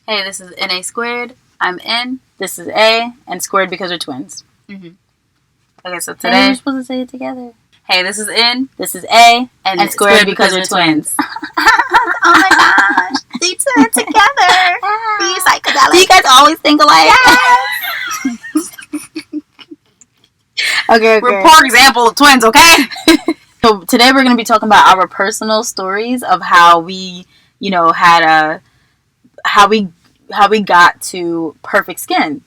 Hey, this is NA squared. I'm N. This is A, and squared because we're twins. Mm-hmm. Okay, so today... We're supposed to say it together. Hey, this is N. This is A, and squared because we're twins. Oh my gosh. They two it together. Be psychedelic. Do you guys always think alike? Yes. Okay. We're a poor example of twins, okay? So today we're going to be talking about our personal stories of how we, had how we got to perfect skin.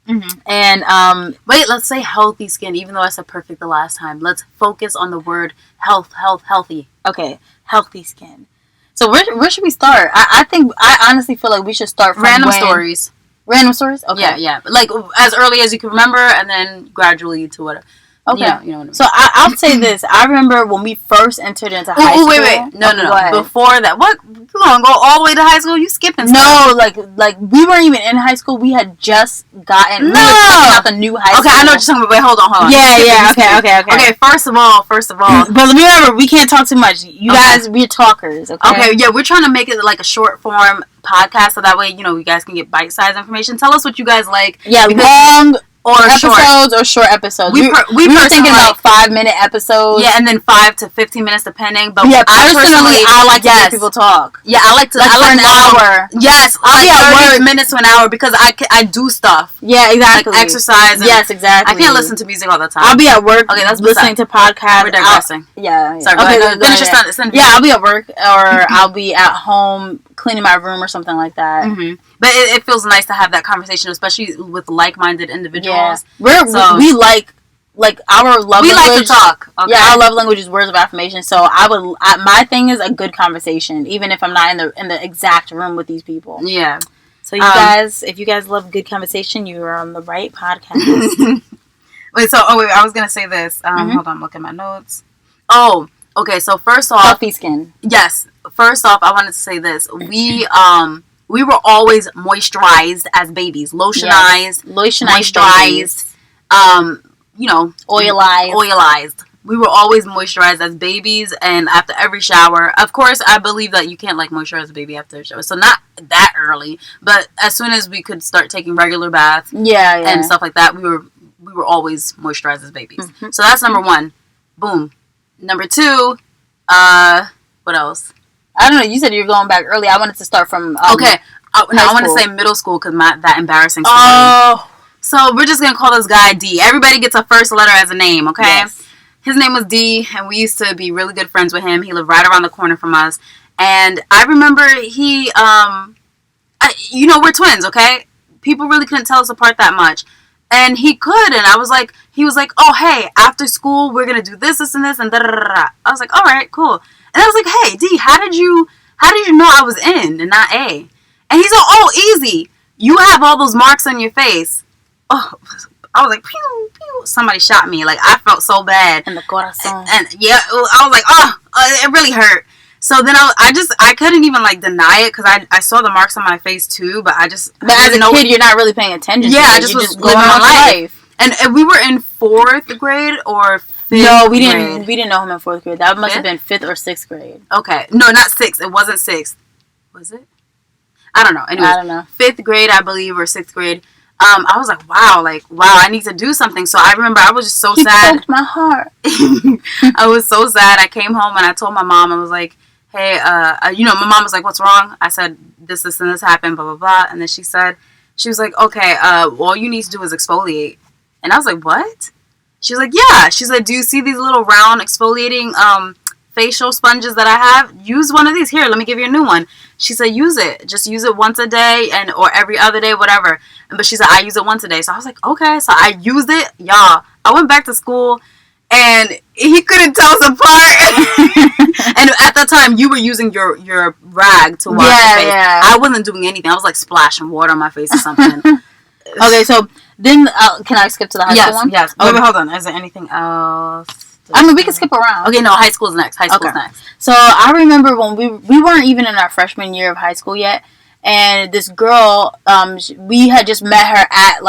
Mm-hmm. And wait, let's say healthy skin, even though I said perfect the last time. Let's focus on the word healthy. Okay, healthy skin. So where should we start? I honestly feel like we should start from random stories. Random stories? Okay. Yeah. Like as early as you can remember, and then gradually to whatever. Okay. You know what I mean. So I'll say this. I remember when we first entered into high school. Wait. No. Before that. What? You gonna go all the way to high school? You skipping stuff. No, like we weren't even in high school. We had just gotten... No! We were coming out the new high school. Okay, I know what you're talking about. Wait, hold on. Yeah. Okay. Okay, first of all. But remember, we can't talk too much. You guys, we're talkers, okay? Okay, yeah, we're trying to make it like a short form podcast so that way, you guys can get bite-sized information. Tell us what you guys like. Yeah, long... or episodes or short episodes. We were thinking about 5-minute episodes. Yeah, and then 5 to 15 minutes depending. But yeah, I like to hear people talk. Yeah, I like to. Like for an hour. Yes, I'll be at 30 minutes to an hour because I do stuff. Yeah, exactly. Like exercise. Yes, exactly. I can't listen to music all the time. I'll be at work. Okay, that's listening to podcasts. We're digressing. Yeah. Sorry. Okay, finish your sentence. Yeah, I'll be at work or I'll be at home cleaning my room or something like that. Mm-hmm. But it feels nice to have that conversation, especially with like-minded individuals. Yeah. We like our love language. We like to talk. Okay? Yeah, our love language is words of affirmation. So my thing is a good conversation, even if I'm not in the exact room with these people. Yeah. So you guys, if you guys love good conversation, you are on the right podcast. Wait, I was gonna say this. Hold on, look at my notes. Oh, okay. So first off, healthy skin. Yes. First off, I wanted to say this. We were always moisturized as babies, lotionized, moisturized, oilized. We were always moisturized as babies, and after every shower, of course, I believe that you can't moisturize a baby after a shower, so not that early, but as soon as we could start taking regular baths, and stuff like that, we were always moisturized as babies. Mm-hmm. So that's number one. Boom. Number two, what else? I don't know. You said you were going back early. I wanted to start from okay. I want to say middle school because that embarrassing story. Oh. So we're just gonna call this guy D. Everybody gets a first letter as a name, okay? Yes. His name was D, and we used to be really good friends with him. He lived right around the corner from us, and I remember he, we're twins, okay? People really couldn't tell us apart that much, and he could, and he was like, oh hey, after school we're gonna do this, and this, and da da da. I was like, all right, cool. And I was like, hey, D, how did you know I was N and not A? And he's like, oh, easy. You have all those marks on your face. Oh, I was like, pew, pew. Somebody shot me. Like, I felt so bad. In the corazon. And yeah, I was like, it really hurt. So then I couldn't even, deny it because I saw the marks on my face, too. But as a kid, you're not really paying attention to it. I just was living my life. And we were in 4th grade or 5th No, we grade. didn't know him in 4th grade. That must have been 5th or 6th grade. Okay. No, not 6th. It wasn't 6th. Was it? I don't know. Anyways, I don't know. 5th grade, I believe, or 6th grade. I was like, wow, I need to do something. So I remember I was just so sad. He broke my heart. I was so sad. I came home and I told my mom, I was like, hey, my mom was like, what's wrong? I said, this, and this happened, blah, blah, blah. And then she was like, okay, all you need to do is exfoliate. And I was like, what? She was like, yeah. She's like, do you see these little round exfoliating facial sponges that I have? Use one of these. Here, let me give you a new one. She said, use it. Just use it once a day or every other day, whatever. But she said, I use it once a day. So I was like, okay. So I used it. Y'all, I went back to school and he couldn't tell us apart. And at that time, you were using your rag to wash your face. Yeah. I wasn't doing anything. I was splashing water on my face or something. Okay, so then can I skip to the high school one? Yes. Wait, hold on. Is there anything else? I mean, we can skip around. Okay, no, high school's next. High school's next. So I remember when we weren't even in our freshman year of high school yet, and this girl, we had just met her at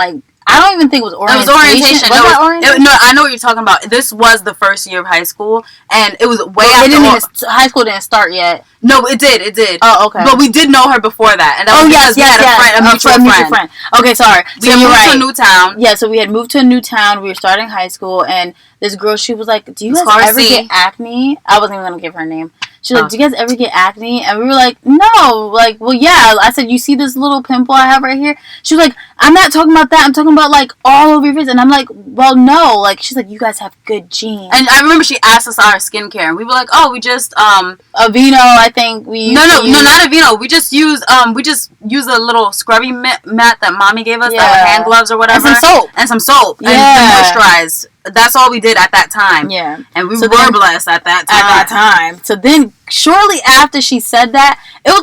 I don't even think it was orientation. It was orientation. Was that orientation? No, I know what you're talking about. This was the first year of high school, and it was way after. High school didn't start yet. No, it did. It did. Oh, okay. But we did know her before that, and that was yes. a mutual friend. Okay, sorry. We had moved to a new town. Yeah, so we had moved to a new town. We were starting high school, and this girl, she was like, "Do you guys ever get acne?" I wasn't even gonna give her name. She's like, "Do you guys ever get acne?" And we were like, "No." Like, well, yeah. I said, "You see this little pimple I have right here?" She was like, "I'm not talking about that. I'm talking about like all over your face." And I'm like, "Well, no." Like, she's like, "You guys have good genes." And I remember she asked us our skincare, and we were like, "Oh, we just Aveeno, I think we no, not Aveeno. We just use a little scrubby mat that mommy gave us, that were hand gloves or whatever, and some soap, and moisturized. That's all we did at that time. Yeah, and we were blessed at that time. So then, shortly after she said that, it was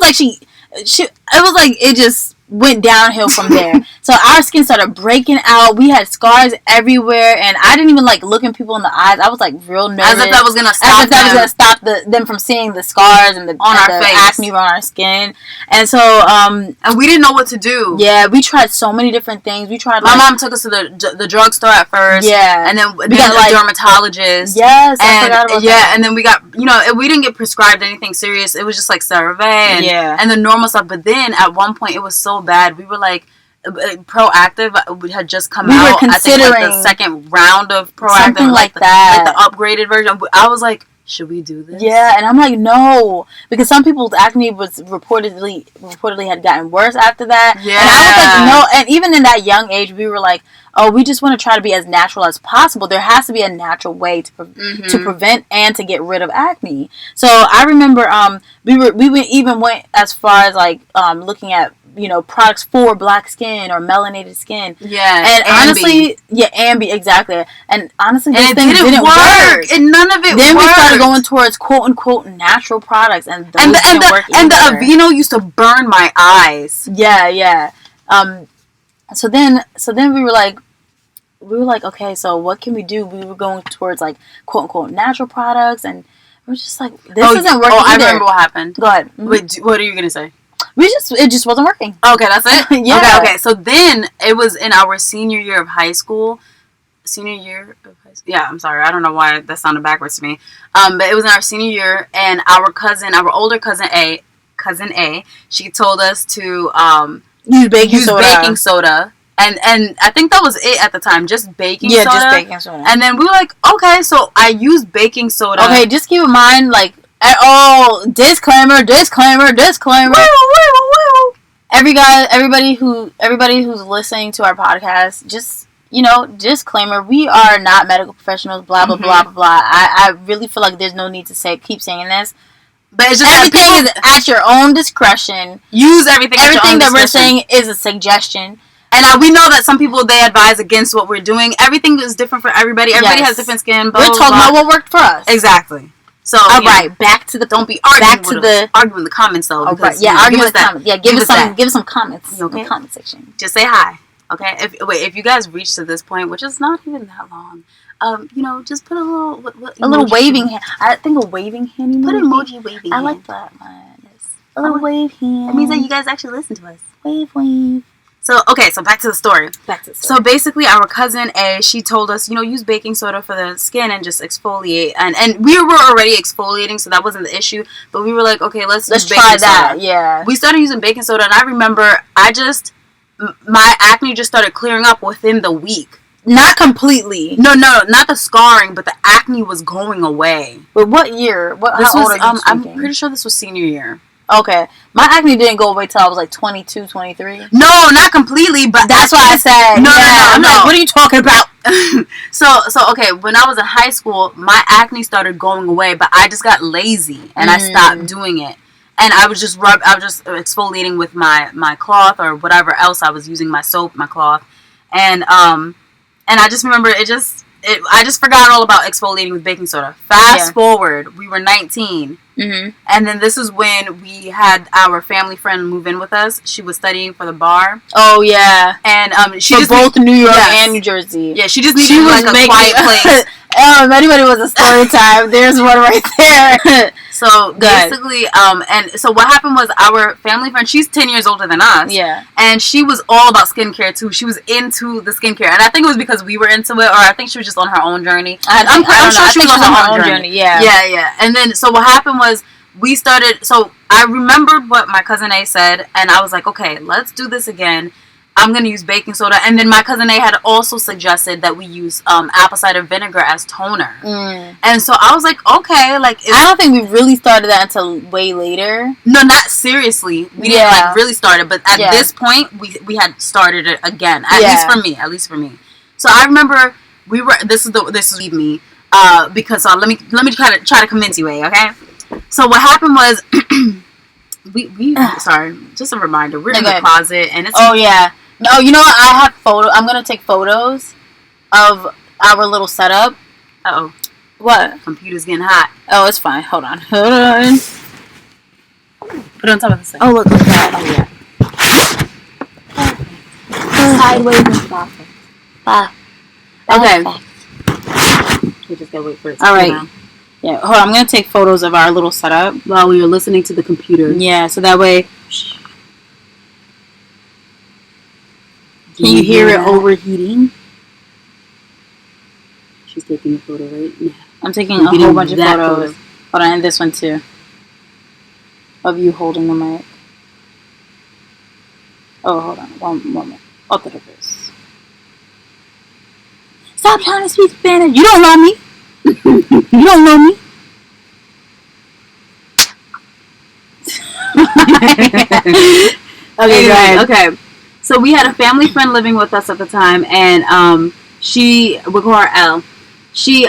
like it just went downhill from there. So our skin started breaking out. We had scars everywhere, and I didn't even like looking people in the eyes. I was like real nervous, as if that was gonna stop them from seeing the scars and the acne on our skin. And so and we didn't know what to do. Yeah, we tried so many different things. We tried. My mom took us to the drugstore at first. Yeah, and then we got a dermatologist. Yes, I forgot about that. And then we got we didn't get prescribed anything serious. It was just like CeraVe and the normal stuff. But then at one point it was so bad. We were like, Proactive had just come out. We were considering, I think, like, the second round of Proactive, something like that, like the upgraded version. I was like, should we do this? Yeah, and I'm like, no, because some people's acne was reportedly had gotten worse after that. Yeah, and I was like, no, and even in that young age, we were like, oh, we just want to try to be as natural as possible. There has to be a natural way to prevent and to get rid of acne. So I remember we even went as far as like looking at products for black skin or melanated skin. Yeah, and honestly, Ambi, exactly. And honestly, this thing didn't work. And none of it. Then worked. We started going towards quote unquote natural products, and those didn't work either. And the Aveeno used to burn my eyes. Yeah. So then we were like, okay, so what can we do? We were going towards like quote unquote natural products, and we're just like, this isn't working. I remember what happened. Go ahead. Mm-hmm. Wait, what are you gonna say? It just wasn't working. Okay, that's it? Yeah. Okay. So then it was in our senior year of high school. Yeah, I'm sorry. I don't know why that sounded backwards to me. But it was in our senior year, and our older cousin A, she told us to use baking soda. And I think that was it at the time, just baking soda. Yeah, just baking soda. And then we were like, okay, so I used baking soda. Okay, just keep in mind, like, disclaimer. Woo. Everybody who's listening to our podcast, just, disclaimer, we are not medical professionals, blah, blah, blah, blah, blah. I really feel like there's no need to keep saying this. But it's just everything is at your own discretion. Use everything at your own discretion. Everything that we're saying is a suggestion. And we know that some people, they advise against what we're doing. Everything is different for everybody. Everybody has different skin. We're talking about what worked for us. Exactly. So, all right, back to the. Don't be arguing in the comments though. Because, argue in the comments. Yeah, give us some comments in the comment section. Just say hi, okay? If you guys reach to this point, which is not even that long, just put a little waving hand. I think a waving hand emoji. Put an emoji waving. I like that one. A little wave hand. That means that you guys actually listen to us. Wave. So back to the story. So basically, our cousin A, she told us, use baking soda for the skin and just exfoliate. And we were already exfoliating, so that wasn't the issue. But we were like, okay, let's try that. Soda. Yeah. We started using baking soda, and I remember my acne just started clearing up within the week. Not completely. No, not the scarring, but the acne was going away. But what year? How old are you I'm pretty sure this was senior year. Okay. My acne didn't go away till I was like 22, 23. No, not completely, but that's why I said no. I'm like, what are you talking about? So okay, when I was in high school, my acne started going away, but I just got lazy and I stopped doing it. And I was just exfoliating with my cloth or whatever else I was using, my soap, my cloth. And I just remember I just forgot all about exfoliating with baking soda. Fast forward, we were 19. Mm-hmm. And then this is when we had our family friend move in with us. She was studying for the bar. Oh, yeah. And she for both New York and New Jersey. Yeah, she just needed like a quiet place. If anybody was a story time, there's one right there. So basically, and so what happened was our family friend, she's 10 years older than us. Yeah. And she was all about skincare too. She was into the skincare. And I think it was because we were into it, or I think she was just on her own journey. I'm sure she was on her own journey. Yeah. Yeah. And then, so what happened was we started, so I remembered what my cousin A said, and I was like, okay, let's do this again. I'm going to use baking soda. And then my cousin A had also suggested that we use apple cider vinegar as toner. And so I was like, okay. Like, I don't think we really started that until way later. No, not seriously. We didn't like really start it. But at this point, we had started it again. At least for me. So I remember this is me. Because let me try to convince you, okay? So what happened was, sorry, just a reminder. We're in the closet, and it's No, you know what? I have I'm gonna take photos of our little setup. Uh-oh. What? Computer's getting hot. Oh, it's fine. Hold on. Put it on top of the sink. Oh, look at that. Sideways and stuff. Okay. We just gotta wait for it to All right. Yeah. Hold on. I'm gonna take photos of our little setup while we were listening to the computer. Yeah. So that way. Can you hear it overheating? She's taking a photo, right? Yeah. I'm taking a whole bunch of photos. Hold on, and this one too. Of you holding the mic. Oh, hold on. One moment. Otra vez. Stop trying to speak Spanish. You don't know me. You don't know me. Okay, okay. So we had a family friend living with us at the time, and we call her Elle. She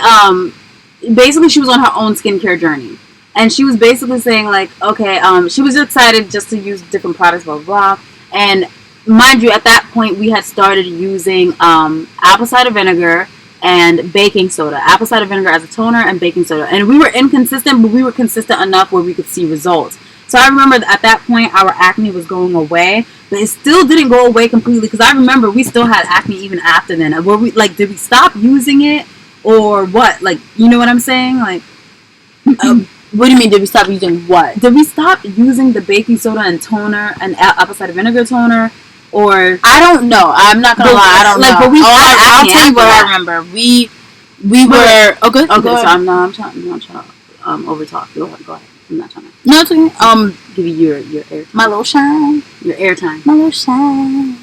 basically she was on her own skincare journey, and she was basically saying like, okay, she was excited just to use different products, blah blah blah. And mind you, at that point we had started using apple cider vinegar and baking soda. Apple cider vinegar as a toner and baking soda, and we were inconsistent, but we were consistent enough where we could see results. So I remember at that point our acne was going away, but it still didn't go away completely, because I remember we still had acne even after then. Were we like, did we stop using it or what? Like, you know what I'm saying? Like, what do you mean? Did we stop using what? Did we stop using the baking soda and toner and apple cider vinegar toner? Or I don't know. I'm not gonna lie. I don't know. But I'll tell you what I remember. We were okay. Okay, so I'm not trying to over talk. Go ahead. I'm not trying to. No, it's okay. Give you your air. My little shine. Your airtime. My little shine.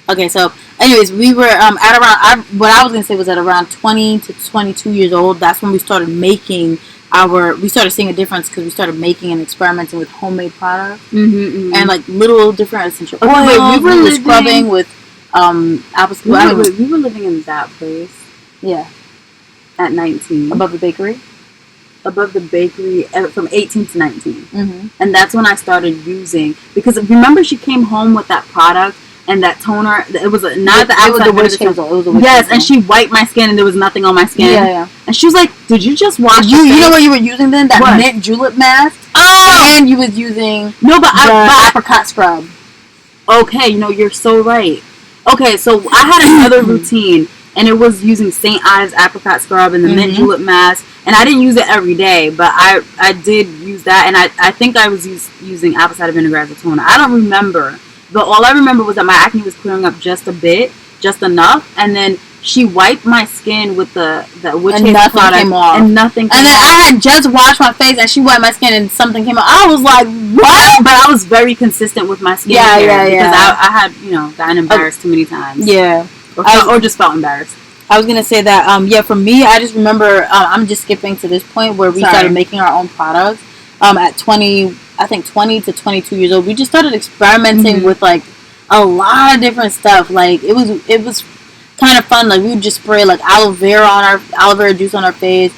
Okay, so anyways, we were at around. What I was gonna say was at around 20 to 22 years old. That's when we started making we started seeing a difference, because we started making and experimenting with homemade products and like little different essential oils. We were scrubbing with apple cider. We were living in that place. Yeah. At 19. Above the bakery. From 18 to 19. And that's when I started using, because remember she came home with that product and that toner. It was the witch hazel. Yes, and she wiped my skin and there was nothing on my skin. Yeah. And she was like, "Did you just wash?" You know what you were using then? That mint julep mask. Oh, and you was using but apricot scrub. Okay, you're so right. Okay, so I had another routine, and it was using St. Ives apricot scrub and the mint julep mask. And I didn't use it every day, but I did use that, and I think I was using apple cider vinegar as a toner. I don't remember, but all I remember was that my acne was clearing up just a bit, just enough, and then she wiped my skin with the witch hazel product, came off. And nothing came off. And then off. I had just washed my face, and she wiped my skin, and something came off. I was like, what? But I was very consistent with my skin because I had, gotten embarrassed too many times. Yeah. Or just felt embarrassed. I was gonna say that for me, I just remember I'm just skipping to this point where we started making our own products at 20 to 22 years old. We just started experimenting with like a lot of different stuff. Like it was kind of fun. Like we would just spray like aloe vera juice on our face.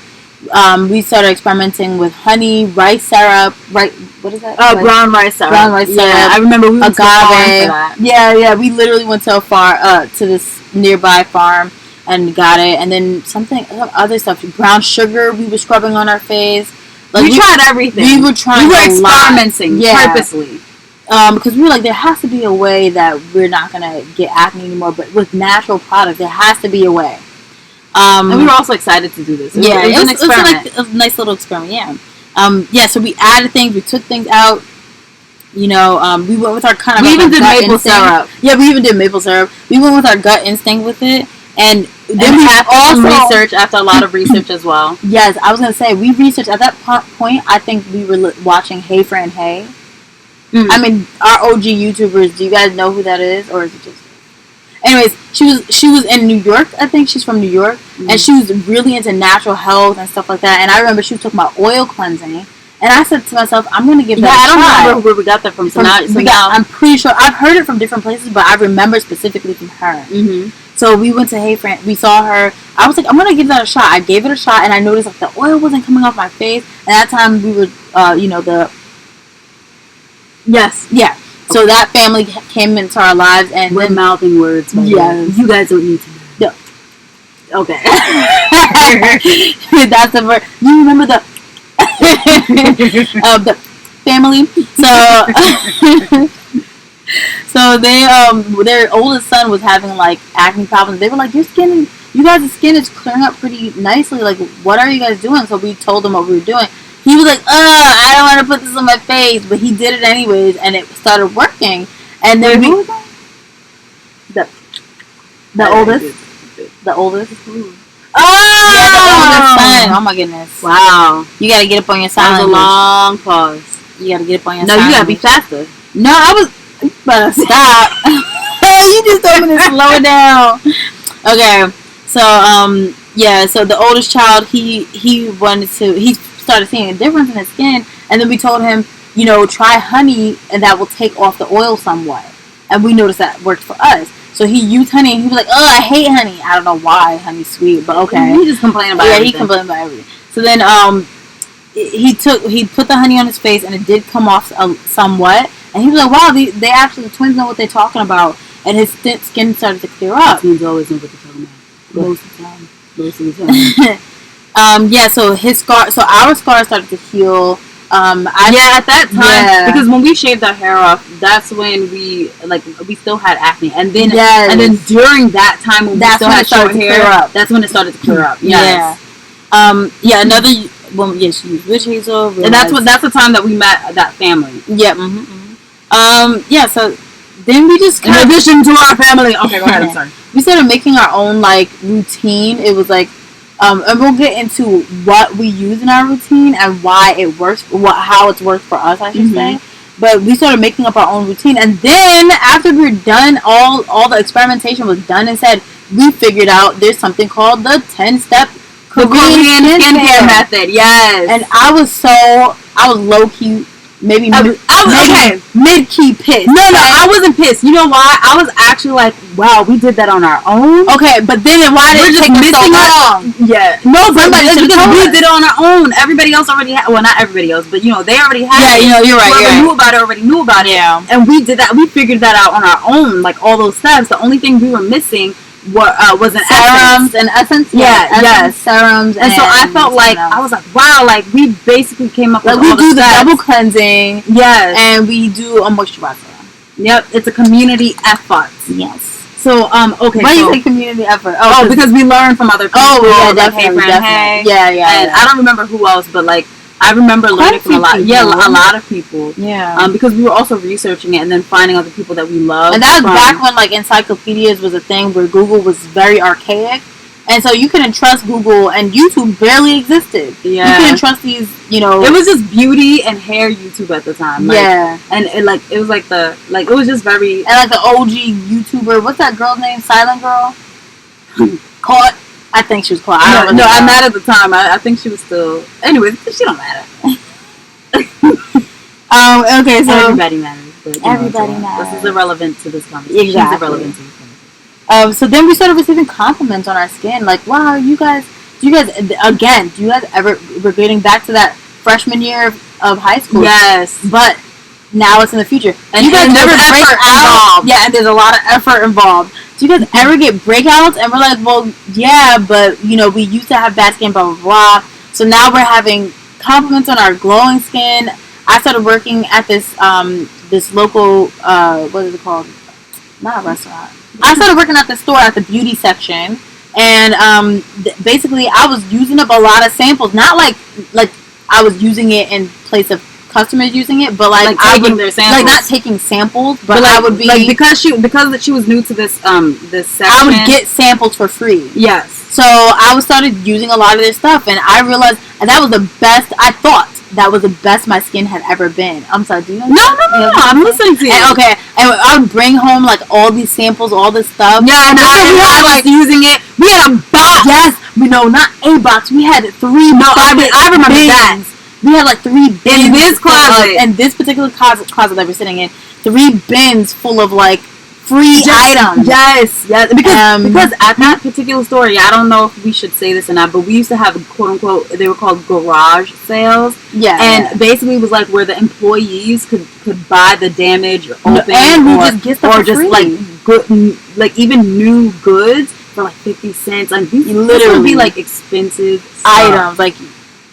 We started experimenting with honey, rice syrup, what is that? Brown rice syrup. Yeah, I remember we went to a farm for that. Yeah, we literally went to to this nearby farm and got it, and then some other stuff. Brown sugar we were scrubbing on our face. Like we tried everything. We were experimenting purposely. Because we were like, there has to be a way that we're not gonna get acne anymore, but with natural products, there has to be a way. And we were also excited to do this. It was an experiment. It was like a nice little experiment, yeah. So we added things, we took things out. You know, we went with our kind of. We even did maple syrup. Yeah, we even did maple syrup. We went with our gut instinct with it, and then we also research after a lot of research as well. Yes, I was gonna say we researched at that point. I think we were watching Hey Fran Hey. I mean, our OG YouTubers. Do you guys know who that is, or is it just? Anyways, she was in New York. I think she's from New York, and she was really into natural health and stuff like that. And I remember she was talking about oil cleansing. And I said to myself, I'm going to give that a try. I don't remember where we got that from. I'm pretty sure. I've heard it from different places, but I remember specifically from her. Mm-hmm. So we went to Hey Fran. We saw her. I was like, I'm going to give that a shot. I gave it a shot, and I noticed like the oil wasn't coming off my face. And at that time, we were, Yes. Yeah. Okay. So that family came into our lives. And we're mouthing words. Yes. You guys don't need to know. No. Okay. That's the word. You remember the... the family. So they their oldest son was having like acne problems. They were like, you guys' skin is clearing up pretty nicely. Like, what are you guys doing? So we told him what we were doing. He was like, I don't want to put this on my face, but he did it anyways, and it started working. And then the oldest. Ooh. Oh! Yeah, the oldest son. Oh my goodness. Wow. You gotta get up on your sign language. That was a long pause. You gotta get up on your sign language. No, you gotta be faster. No, I was... But stop. You just told me to slow it down. Okay. So, so the oldest child, he started seeing a difference in his skin, and then we told him, try honey, and that will take off the oil somewhat. And we noticed that worked for us. So he used honey, and he was like, "Oh, I hate honey." I don't know why honey's sweet, but okay. He just complained about everything. Yeah, he complained about everything. So then he put the honey on his face, and it did come off somewhat. And he was like, "Wow, they actually, the twins know what they're talking about." And his skin started to clear up. Twins always know what they're talking about. Most of the time. So his scar, so our scar started to heal. At that time, because when we shaved our hair off, that's when we still had acne, and then during that time when we still had short hair, that's when it started to clear up. Yes. Yeah. Another woman. Yeah, she used witch hazel, and that's the time that we met that family. Yeah. So then we just in addition to our family. Okay, go ahead. I'm sorry. We started making our own routine. It was like. And we'll get into what we use in our routine and why it works, how it's worked for us, I should say. But we started making up our own routine, and then after we were done, all the experimentation was done and said, we figured out there's something called the 10-step Korean skincare method. Yes, and I was low key. Maybe mid-key pissed. No, I wasn't pissed. You know why? I was actually like, wow, we did that on our own. Okay, but then why did it take so long? Yeah. No, but because we did it on our own. Everybody else already had, well, not everybody else, but, they already had it. Yeah, you're right. Whoever knew about it already knew about it. Yeah. And we did that. We figured that out on our own, all those steps. The only thing we were missing was an serums and essence. Yes, serums. And so I felt like I was like, wow, we basically came up with all we do the double cleansing. Yes, and we do a moisturizer. Yep, it's a community effort. Yes. So okay. Why do you say community effort? Oh, because we learn from other people. Oh, yeah, definitely. Yeah. And I don't remember who else, but I remember learning from a lot. People. Yeah, a lot of people. Yeah. Because we were also researching it and then finding other people that we love. And that was back when encyclopedias was a thing where Google was very archaic, and so you couldn't trust Google, and YouTube barely existed. Yeah. You couldn't trust these. It was just beauty and hair YouTube at the time. And it was it was just very the OG YouTuber. What's that girl's name? Silent Girl. Caught. I think she was caught. I'm mad at the time. I think she was still. Anyways, she don't matter. Okay, so everybody matters. But, everybody matters. This is irrelevant to this conversation. Exactly. It's irrelevant to this conversation. So then we started receiving compliments on our skin, wow, do you guys ever? We're getting back to that freshman year of high school. Yes, but now it's in the future. And you guys never break out. Yeah, and there's a lot of effort involved. Do you guys ever get breakouts? And we're like, well, yeah, but we used to have bad skin, blah blah blah. So now we're having compliments on our glowing skin. I started working at this local what is it called? Not a restaurant. I started working at the store at the beauty section, and basically I was using up a lot of samples. Not like I was using it in place of customers using it, but like taking their samples, like not taking samples, but I would be like because she was new to this section, I would get samples for free. Yes. So I started using a lot of this stuff, and I realized that was the best. I thought that was the best my skin had ever been. I'm sorry, do you know? No, I'm listening to you. And, okay, and I would bring home like all these samples, all this stuff. Yeah, and I was using it. We had a box. Yes, not a box. We had 3. No, I remember bins. that. We had like 3 bins in this closet, in this particular closet that we're sitting in. 3 bins full of like free items. Yes. Because at that particular store, I don't know if we should say this or not, but we used to have quote unquote, they were called garage sales. Yeah. And basically it was like where the employees could buy the damaged open and we just get stuff or for just free. like good, like even new goods for like 50 cents. And these literally would be like expensive items, like,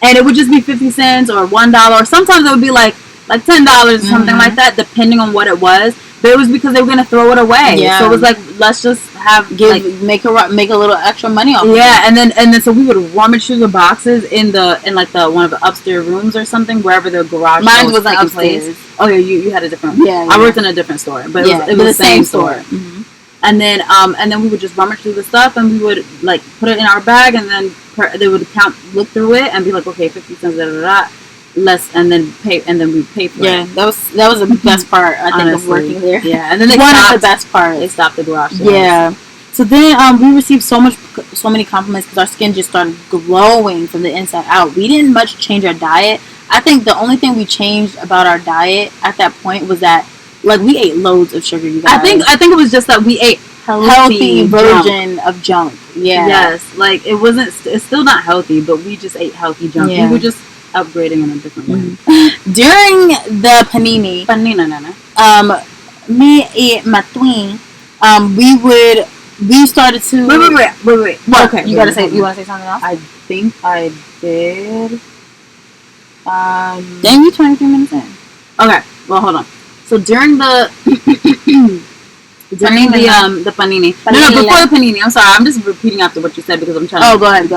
and it would just be 50 cents or $1, or sometimes it would be like $10 or something like that, depending on what it was. But it was because they were gonna throw it away. Yeah. So it was like, let's just make a little extra money off. Yeah, and then so we would rummage through the boxes in like the one of the upstairs rooms or something, wherever the garage. Mine was like upstairs. Oh yeah, you had a different. Yeah. I worked in a different store, but it was the same store. Mm-hmm. And then we would just rummage through the stuff, and we would like put it in our bag, and then they would look through it, and be like, okay, 50 cents, less, and then we pay for it. Yeah, that was the best part, I think, of working there. Yeah, and then one of the best parts. They stopped the garage sales. Yeah. So then we received so many compliments because our skin just started glowing from the inside out. We didn't much change our diet. I think the only thing we changed about our diet at that point was that like we ate loads of sugar. You guys. I think it was just that we ate healthy version of junk. Yeah. Yes, like it's still not healthy, but we just ate healthy junk. Yeah. We were just upgrading in a different way. Mm-hmm. During the panini, me and my twin, we started to wait. What? Okay, you want to say something else? I think I did. Then you 23 minutes in. Okay, well hold on. So during the the panini. No, before the panini. I'm sorry. I'm just repeating after what you said because I'm trying. Oh, go ahead.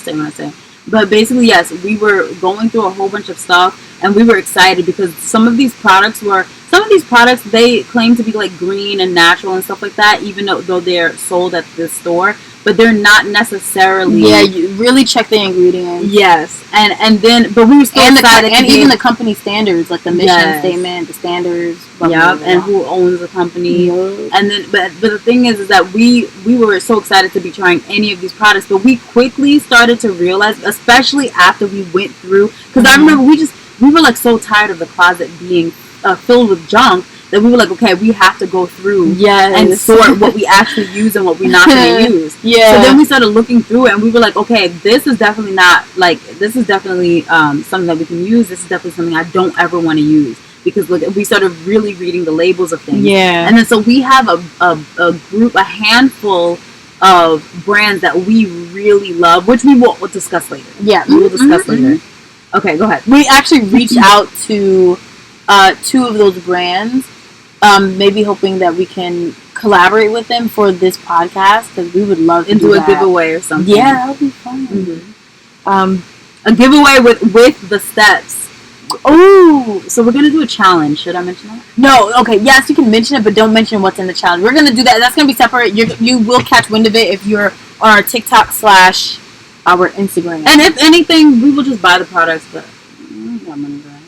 Say what I say. But basically, yes, we were going through a whole bunch of stuff, and we were excited because some of these products, they claim to be like green and natural and stuff like that, even though they're sold at this store, but they're not necessarily. Yeah, you really check the ingredients. Yes, but we were still excited, and even the company standards, like the mission statement, the standards. And who owns the company, and then but the thing is that we were so excited to be trying any of these products, but we quickly started to realize, especially after we went through, because I remember we were like so tired of the closet being filled with junk that we were like, okay, we have to go through and sort what we actually use and what we're not going to use. Yeah. So then we started looking through it, and we were like, okay, this is definitely something that we can use. This is definitely something I don't ever want to use. Because we started really reading the labels of things. Yeah. And then so we have a handful of brands that we really love, which we will discuss later. Yeah. We will discuss later. Okay, go ahead. We actually reached out to 2 of those brands, maybe hoping that we can collaborate with them for this podcast, because we would love to do a giveaway or something. Yeah, that would be fun. Mm-hmm. A giveaway with the steps. Oh, so we're gonna do a challenge. Should I mention that? No. Okay. Yes, you can mention it, but don't mention what's in the challenge. We're gonna do that. That's gonna be separate. You will catch wind of it if you're on our TikTok / our Instagram. And if anything, we will just buy the products. But got money for that.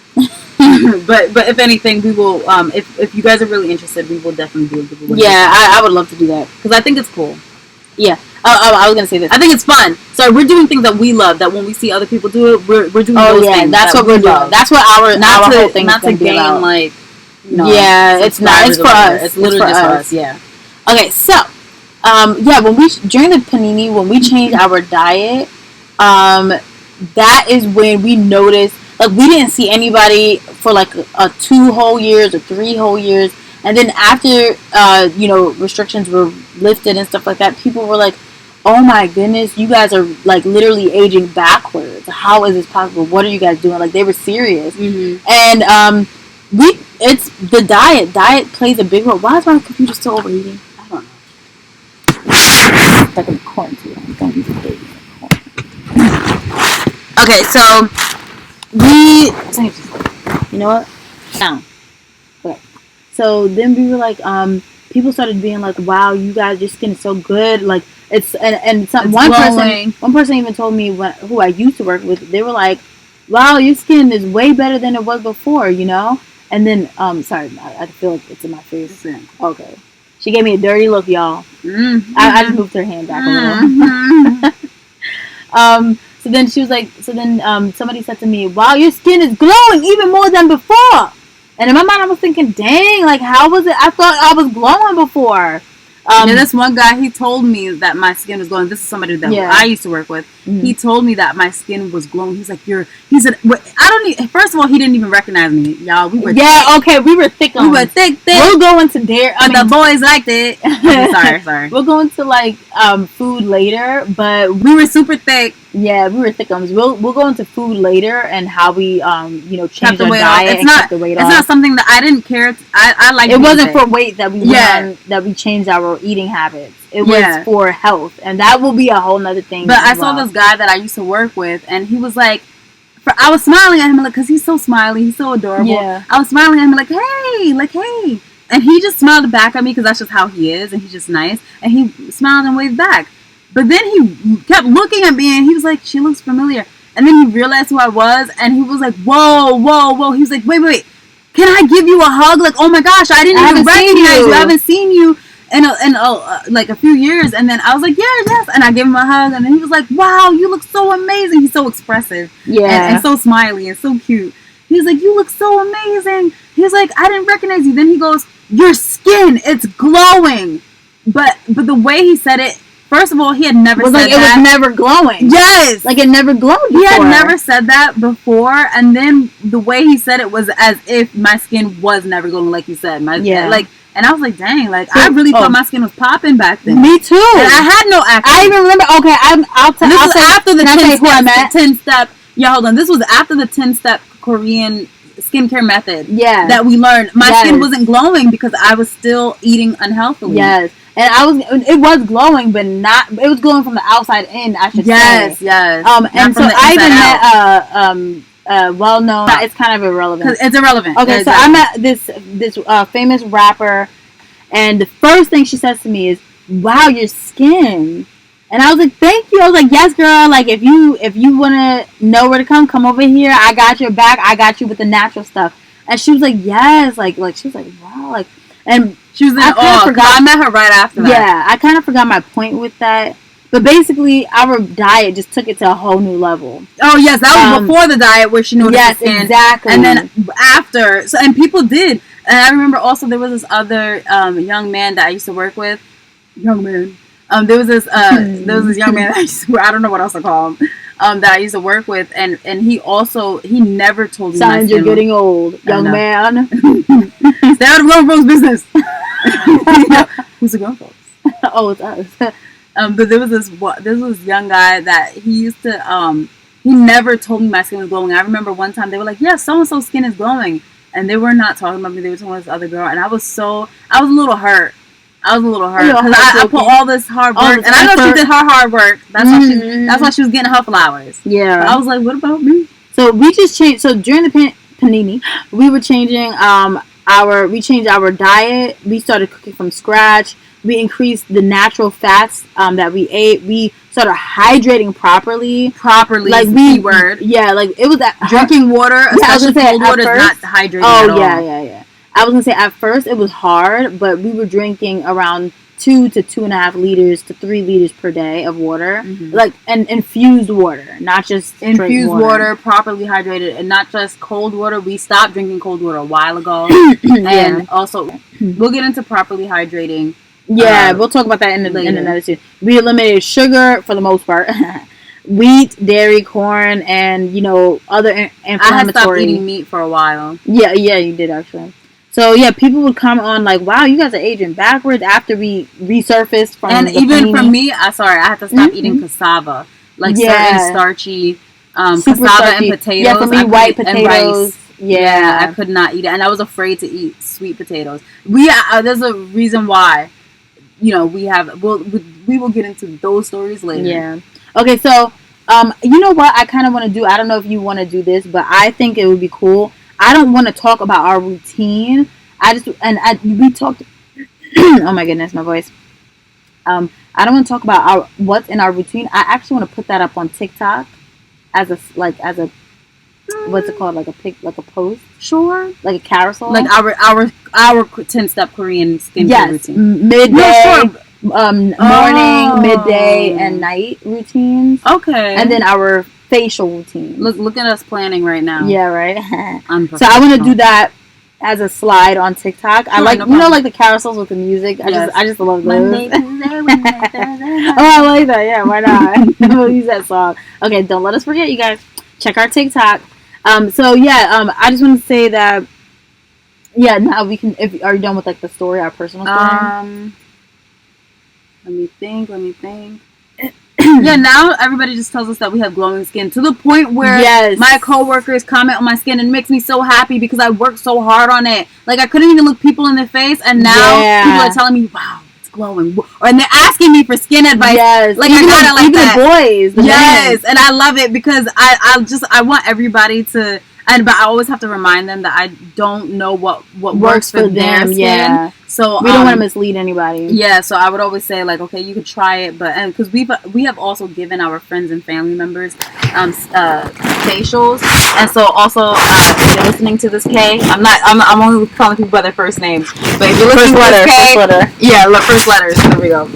but if anything, we will. If you guys are really interested, we will definitely do a giveaway. Yeah, I would love to do that because I think it's cool. Yeah. I was gonna say this. I think it's fun. So we're doing things that we love. That when we see other people do it, we're doing those things. That's what we're doing. That's what our whole thing is going to be about. Like, it's not. It's for us. It's literally just for us. Yeah. Okay, so when during the panini, when we changed our diet, that is when we noticed, like, we didn't see anybody for like 2 whole years or 3 whole years, and then after restrictions were lifted and stuff like that, people were like, oh my goodness, you guys are like literally aging backwards. How is this possible? What are you guys doing? Like, they were serious. Mm-hmm. And it's the diet. Diet plays a big role. Why is my computer still overheating? I don't know. It's like a quarantine. Don't use a baby. Okay, so you know what? Down. Okay. So then we were like, people started being like, "Wow, you guys, your skin is so good." Like it's one person even told me who I used to work with. They were like, "Wow, your skin is way better than it was before," you know. And then, sorry, I feel like it's in my face. Okay. She gave me a dirty look, y'all. Mm-hmm. I just moved her hand back a little. So then she was like, somebody said to me, "Wow, your skin is glowing even more than before." And in my mind, I was thinking, dang, like, how was it? I thought I was glowing before. This one guy, he told me that my skin was glowing. This is somebody that I used to work with. Mm-hmm. He told me that my skin was glowing. He's like, he said, first of all, he didn't even recognize me. Y'all, we were thick. We were thick. We were thick. We'll go into the boys liked it. Okay, sorry. We'll go into, like, food later, but we were super thick. Yeah, we were thickums. We'll go into food later and how we changed our diet and kept the weight off. It's not something that I didn't care. I like. It wasn't for weight that we changed our eating habits. It was for health, and that will be a whole nother thing. But I saw this guy that I used to work with, and he was like, I was smiling at him like, because he's so smiley, he's so adorable. Yeah. I was smiling at him like, hey, and he just smiled back at me because that's just how he is, and he's just nice, and he smiled and waved back. But then he kept looking at me, and he was like, "She looks familiar." And then he realized who I was, and he was like, "Whoa." He was like, "Wait. Can I give you a hug?" Like, "Oh my gosh, I didn't even recognize you. I haven't seen you in like a few years." And then I was like, "Yes." And I gave him a hug, and then he was like, "Wow, you look so amazing." He's so expressive, and so smiley and so cute. He was like, "You look so amazing." He's like, "I didn't recognize you." Then he goes, "Your skin, it's glowing." But the way he said it. First of all, he had never said that. It was never glowing. Yes. Like, it never glowed before. He had never said that before, and then the way he said it was as if my skin was never glowing, like you said. And I was like, dang, like, I really thought my skin was popping back then. Me too. And I had no acne. I even remember, okay, I'll tell you. This was after the 10-step. Yeah, hold on. This was after the 10-step Korean skincare method that we learned. My skin wasn't glowing because I was still eating unhealthily. Yes. And it was glowing, but it was glowing from the outside in, I should say. Yes. And so I even met well-known, it's kind of irrelevant. It's irrelevant. Okay, so I met this famous rapper, and the first thing she says to me is, "Wow, your skin." And I was like, "Thank you." I was like, "Yes, girl. Like, if you want to know where to come over here. I got your back. I got you with the natural stuff." And she was like, "Yes." Like she was like, "Wow." Like, and she was in awe. I met her right after that. Yeah, I kind of forgot my point with that. But basically, our diet just took it to a whole new level. Oh, yes. That was before the diet where she noticed the skin. Exactly. And then after. And people did. And I remember also there was this other young man that I used to work with. Young man. There was this young man that I used to, I don't know what else to call him. That I used to work with, and he never told me. Signs you're getting old, young man. Stay out of grown folks' business. Who's the grown folks? Oh, it's us. But there was this young guy that he used to he never told me my skin was glowing. I remember one time they were like, "Yeah, so and so's skin is glowing," and they were not talking about me. They were talking about this other girl, and I was a little hurt. Because I put all this hard work, and I know she did her hard work. That's why she was getting her flowers. Yeah. But I was like, what about me? So we just changed. So during the panini, we were changing we changed our diet. We started cooking from scratch. We increased the natural fats that we ate. We started hydrating properly. Like word. Yeah, like it was drinking water. Especially cold water is not hydrating at all. Yeah. I was going to say, at first it was hard, but we were drinking around 2 to 2.5 liters to 3 liters per day of water. Mm-hmm. Like, and infused water, not just infused water, properly hydrated, and not just cold water. We stopped drinking cold water a while ago. And also, we'll get into properly hydrating. Yeah, we'll talk about that in another series. We eliminated sugar for the most part. Wheat, dairy, corn, and, other inflammatory. I had stopped eating meat for a while. Yeah, you did actually. So, yeah, people would comment on, like, wow, you guys are aging backwards after we resurfaced from and even for me, I had to stop eating cassava. Like, certain starchy cassava starchy. And potatoes. Yeah, for me, white potatoes. Yeah, I could not eat it. And I was afraid to eat sweet potatoes. There's a reason why, we will get into those stories later. Yeah. Okay, so You know what I kind of want to do? I don't know if you want to do this, but I think it would be cool. I don't want to talk about our routine. We talked. Oh my goodness, my voice. I don't want to talk about what's in our routine. I actually want to put that up on TikTok as a what's it called, like a post, sure, like a carousel, like our 10-step Korean skincare routine. Midday, morning, midday, and night routines. Okay, and then our facial routine. Look at us planning right now. Yeah, right. So I want to do that as a slide on TikTok. Sure, I like like the carousels with the music. I just love those. Oh, I like that. Yeah, why not? We'll use that song. Okay, don't let us forget, you guys. Check our TikTok. So yeah, I just want to say that. Yeah, now we can. Are you done with like the story, our personal story? Let me think. Yeah, now everybody just tells us that we have glowing skin to the point where my coworkers comment on my skin and it makes me so happy because I worked so hard on it. Like I couldn't even look people in the face, and now people are telling me, "Wow, it's glowing," and they're asking me for skin advice. Yes, like even I gotta like that. The boys, the men. And I love it because I want everybody to. But I always have to remind them that I don't know what works for their skin. Yeah. So we don't want to mislead anybody. Yeah. So I would always say like, okay, you could try it, but because we have also given our friends and family members facials, and so also if you're listening to this, K, I'm only calling people by their first names, but if you're listening to this, K, first letter. Yeah, first letters. There we go.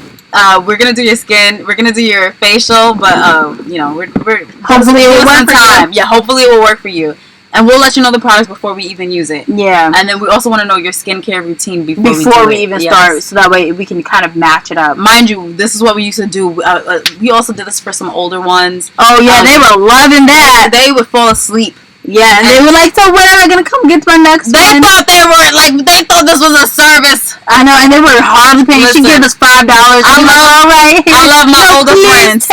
We're gonna do your skin. We're gonna do your facial, but we're hopefully it will work for you. Yeah, hopefully it will work for you. And we'll let you know the products before we even use it. Yeah. And then we also want to know your skincare routine before we even start, so that way we can kind of match it up. Mind you, this is what we used to do. We also did this for some older ones. Oh yeah, they were loving that. They would fall asleep. Yeah, and they were like, so when am I gonna come get my next one? They thought this was a service. I know, and they were hardly paying. She gave us $5. I love my older friends.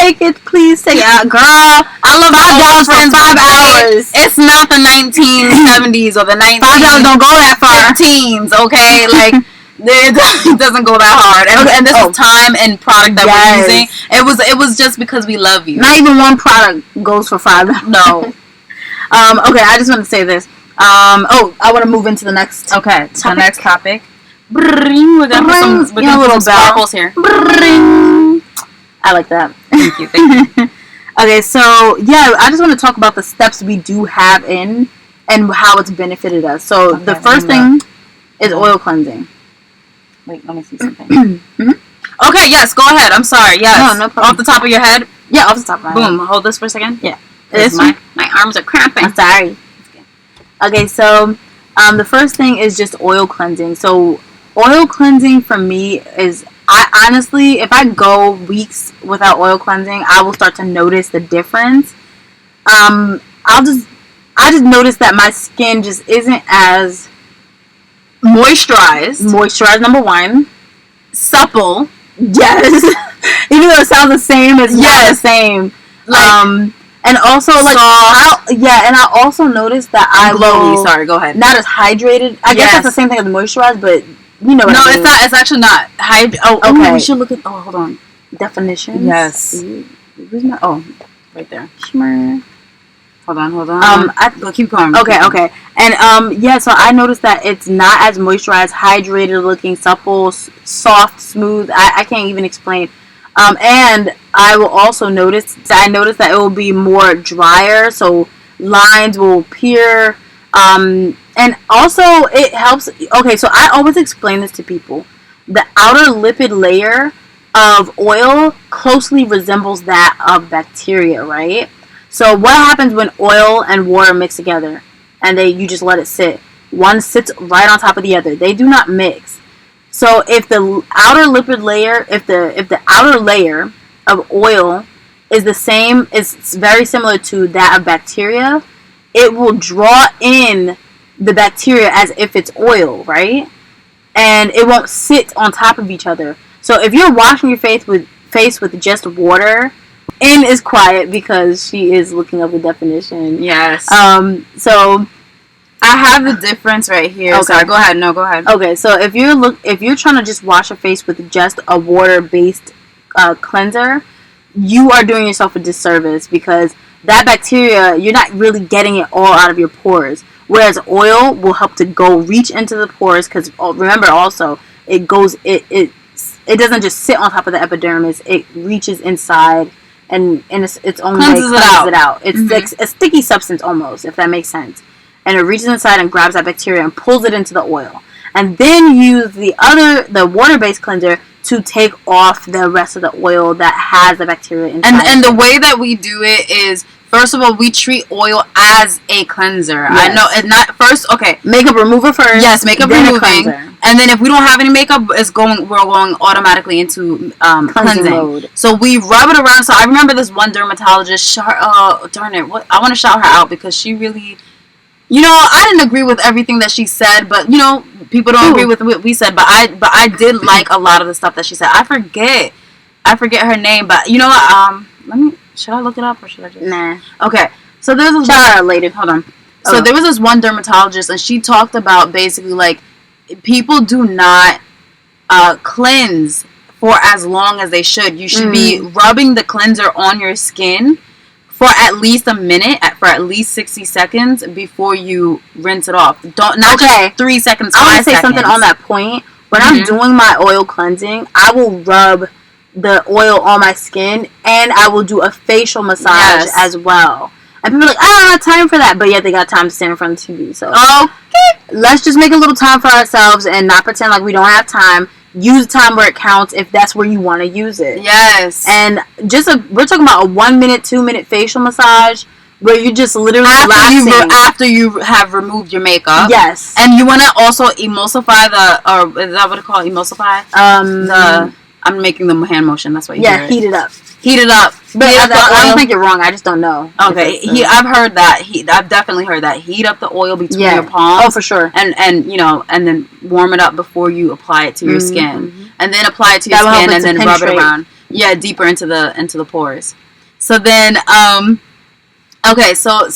Please take it. Girl, I love $5 for 5 hours. It's not the 1970s or the $5 don't go that far. Teens, okay? Like it doesn't go that hard. And this is time and product that we're using. It was just because we love you. Not even one product goes for $5. No. Okay, I just want to say this. I want to move into the next topic. The next topic. We're going to put some sparkles here. I like that. Thank you. Okay, so, yeah, I just want to talk about the steps we do have in and how it's benefited us. So, the first thing is oil cleansing. Wait, let me see something. Okay, yes, go ahead. I'm sorry. Yes. No problem. Off the top of your head? Yeah, off the top of my head. Boom. Hold this for a second. Yeah. My arms are cramping. I'm sorry. Okay, so the first thing is just oil cleansing. So oil cleansing for me is, I honestly, if I go weeks without oil cleansing, I will start to notice the difference. I just notice that my skin just isn't as moisturized. Moisturized, number one. Supple. Yes. Even though it sounds the same, it's not the same. And also, like, I also noticed that I'm glowy. Sorry, go ahead. Not as hydrated. I guess that's the same thing as moisturized, but you know what I mean. It's not. It's actually not. Okay. We should look at. Oh, hold on. Definitions. Yes. Where's my? Oh, right there. Shimmer. Hold on. Keep going. Okay. And so I noticed that it's not as moisturized, hydrated looking, supple, soft, smooth. I can't even explain. And I will also notice that it will be more drier, so lines will appear. And also it helps. Okay, so I always explain this to people. The outer lipid layer of oil closely resembles that of bacteria, right? So what happens when oil and water mix together and you just let it sit? One sits right on top of the other. They do not mix. So if the outer lipid layer, if the outer layer of oil is the same, is very similar to that of bacteria, it will draw in the bacteria as if it's oil, right? And it won't sit on top of each other. So if you're washing your face with just water, N is quiet because she is looking up the definition. Yes. So I have the difference right here. Okay. Sorry, go ahead. No, go ahead. Okay, so if you're trying to just wash your face with just a water-based cleanser, you are doing yourself a disservice because that bacteria, you're not really getting it all out of your pores. Whereas oil will help to reach into the pores because remember also it doesn't just sit on top of the epidermis. It reaches inside and in its own way cleanses it out. It's like a sticky substance almost, if that makes sense. And it reaches inside and grabs that bacteria and pulls it into the oil. And then use the water-based cleanser to take off the rest of the oil that has the bacteria inside. And the way that we do it is, first of all, we treat oil as a cleanser. Yes. I know it's not first. Okay, makeup remover first. Yes, makeup removing, and then if we don't have any makeup, we're going automatically into cleansing mode. So we rub it around. So I remember this one dermatologist. Darn it! I want to shout her out because she really. I didn't agree with everything that she said, but people don't agree with what we said. But I did like a lot of the stuff that she said. I forget her name, but you know what? Should I look it up or should I just? Nah. Okay. So there's this shout out later. Hold on. So there was this one dermatologist, and she talked about basically like people do not cleanse for as long as they should. You should be rubbing the cleanser on your skin for at least a minute, for at least 60 seconds before you rinse it off. Just 3 seconds. I want to say something on that point. When I'm doing my oil cleansing, I will rub the oil on my skin and I will do a facial massage as well. And people are like, I don't have time for that, but yet they got time to stand in front of the TV. So let's just make a little time for ourselves and not pretend like we don't have time. Use time where it counts if that's where you want to use it. Yes. And we're talking about a 1 minute, 2 minute facial massage where you're just literally relaxing. After you have removed your makeup. Yes. And you want to also emulsify or is that what it's called? Emulsify? I'm making the hand motion. That's what you hear. Heat it up. Heat it up. But I don't think you're wrong. I just don't know. Okay. I've heard that. I've definitely heard that. Heat up the oil between your palms. Oh, for sure. And then warm it up before you apply it to your skin. And then apply it to your skin and then rub it around. Yeah, deeper into the pores. So then, okay, so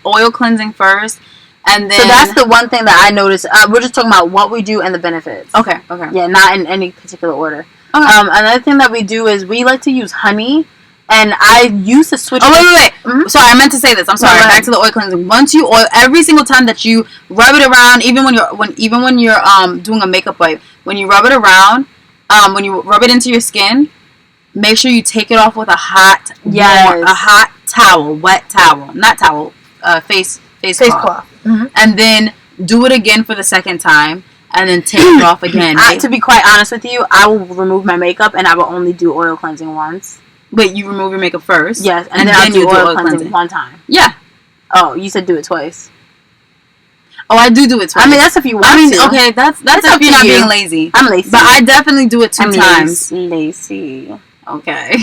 oil cleansing first. And then, so that's the one thing that I noticed. We're just talking about what we do and the benefits. Okay. Yeah, not in any particular order. Okay. Another thing that we do is we like to use honey, and I used to switch. Oh wait. Mm-hmm. Sorry, I meant to say this. I'm sorry. Back to the oil cleansing. Once you oil, every single time that you rub it around, even when you're doing a makeup wipe, when you rub it around, when you rub it into your skin, make sure you take it off with a hot towel, wet towel, not towel, face cloth. Mm-hmm. And then do it again for the second time, and then take it off again. To be quite honest with you, I will remove my makeup, and I will only do oil cleansing once. Wait, you remove your makeup first? Yes, and then I'll do oil cleansing one time. Yeah. Oh, you said do it twice. Oh, I do it twice. I mean, that's if you want to. Okay, that's if you're not being lazy. I'm lazy. But I definitely do it two times. Lazy. Okay.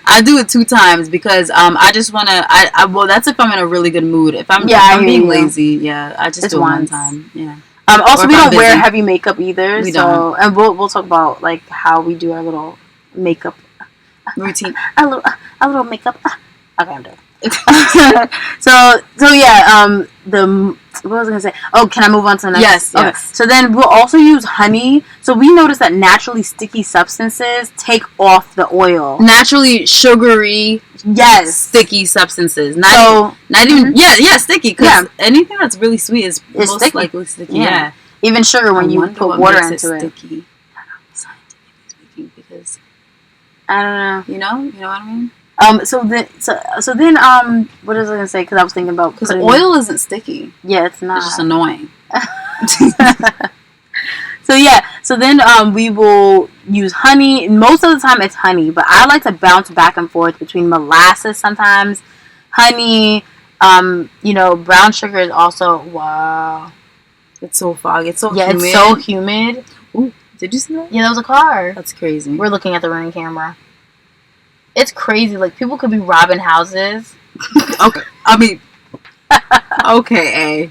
I do it 2 times because I just want to. Well, that's if I'm in a really good mood. If I'm being lazy, I just do it one time. Yeah. Also, we don't wear heavy makeup either. We don't. And we'll talk about like how we do our little makeup routine. A little makeup. Okay, I'm done. so yeah. What was I gonna say? Oh, can I move on to the next? Yes. Okay. So then we'll also use honey. So we notice that naturally sticky substances take off the oil. Naturally sugary, sticky substances. Not even sticky. Because anything that's really sweet is most sticky. Likely sticky. Yeah. Even sugar when you put water into it. Sticky. Scientifically speaking, because I don't know. You know what I mean. So then, what was I gonna say? Because I was thinking about because oil isn't sticky. Yeah, it's not. It's just annoying. So then we will use honey. Most of the time it's honey, but I like to bounce back and forth between molasses sometimes, honey. Brown sugar is also wow. It's so foggy. It's so humid. It's so humid. Ooh, did you see that? Yeah, that was a car. That's crazy. We're looking at the running camera. It's crazy. Like, people could be robbing houses. Okay. I mean, okay,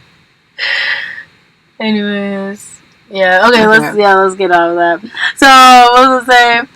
Anyways. Yeah, okay, let's get out of that. So, what was I saying?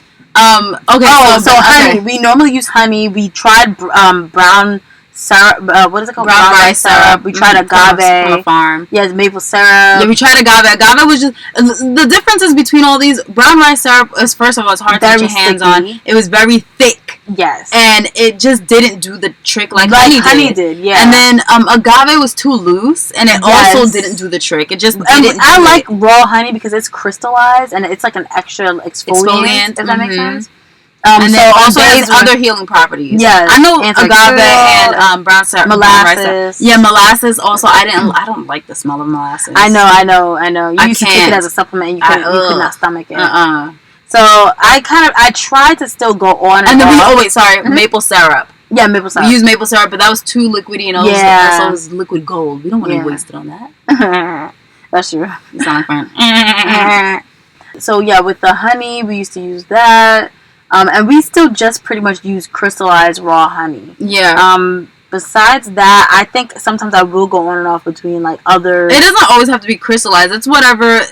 Okay. So honey. We normally use honey. We tried brown syrup. What is it called? Brown rice syrup. We tried agave from a farm. Yes, maple syrup. Yeah, we tried agave. Agave was just the differences between all these. Brown rice syrup is, first of all, it's hard to get your hands on. It was very thick. Yes, and it just didn't do the trick like honey did. Yeah, and then agave was too loose, and it also didn't do the trick. It just didn't. I like raw honey because it's crystallized and it's like an extra exfoliant. If that makes sense. And then also has other healing properties. Yeah, I know agave and brown syrup, molasses. Yeah, molasses. Also, I don't like the smell of molasses. I know. You used to take it as a supplement. And you could not stomach it. So I tried to still go on. And then maple syrup. Yeah, maple syrup. We used maple syrup, but that was too liquidy, and it was liquid gold. We don't want to waste it on that. That's true. You sound like fun. So yeah, with the honey, we used to use that. And we still just pretty much use crystallized raw honey. Yeah. Besides that, I think sometimes I will go on and off between like other. It doesn't always have to be crystallized. It's whatever.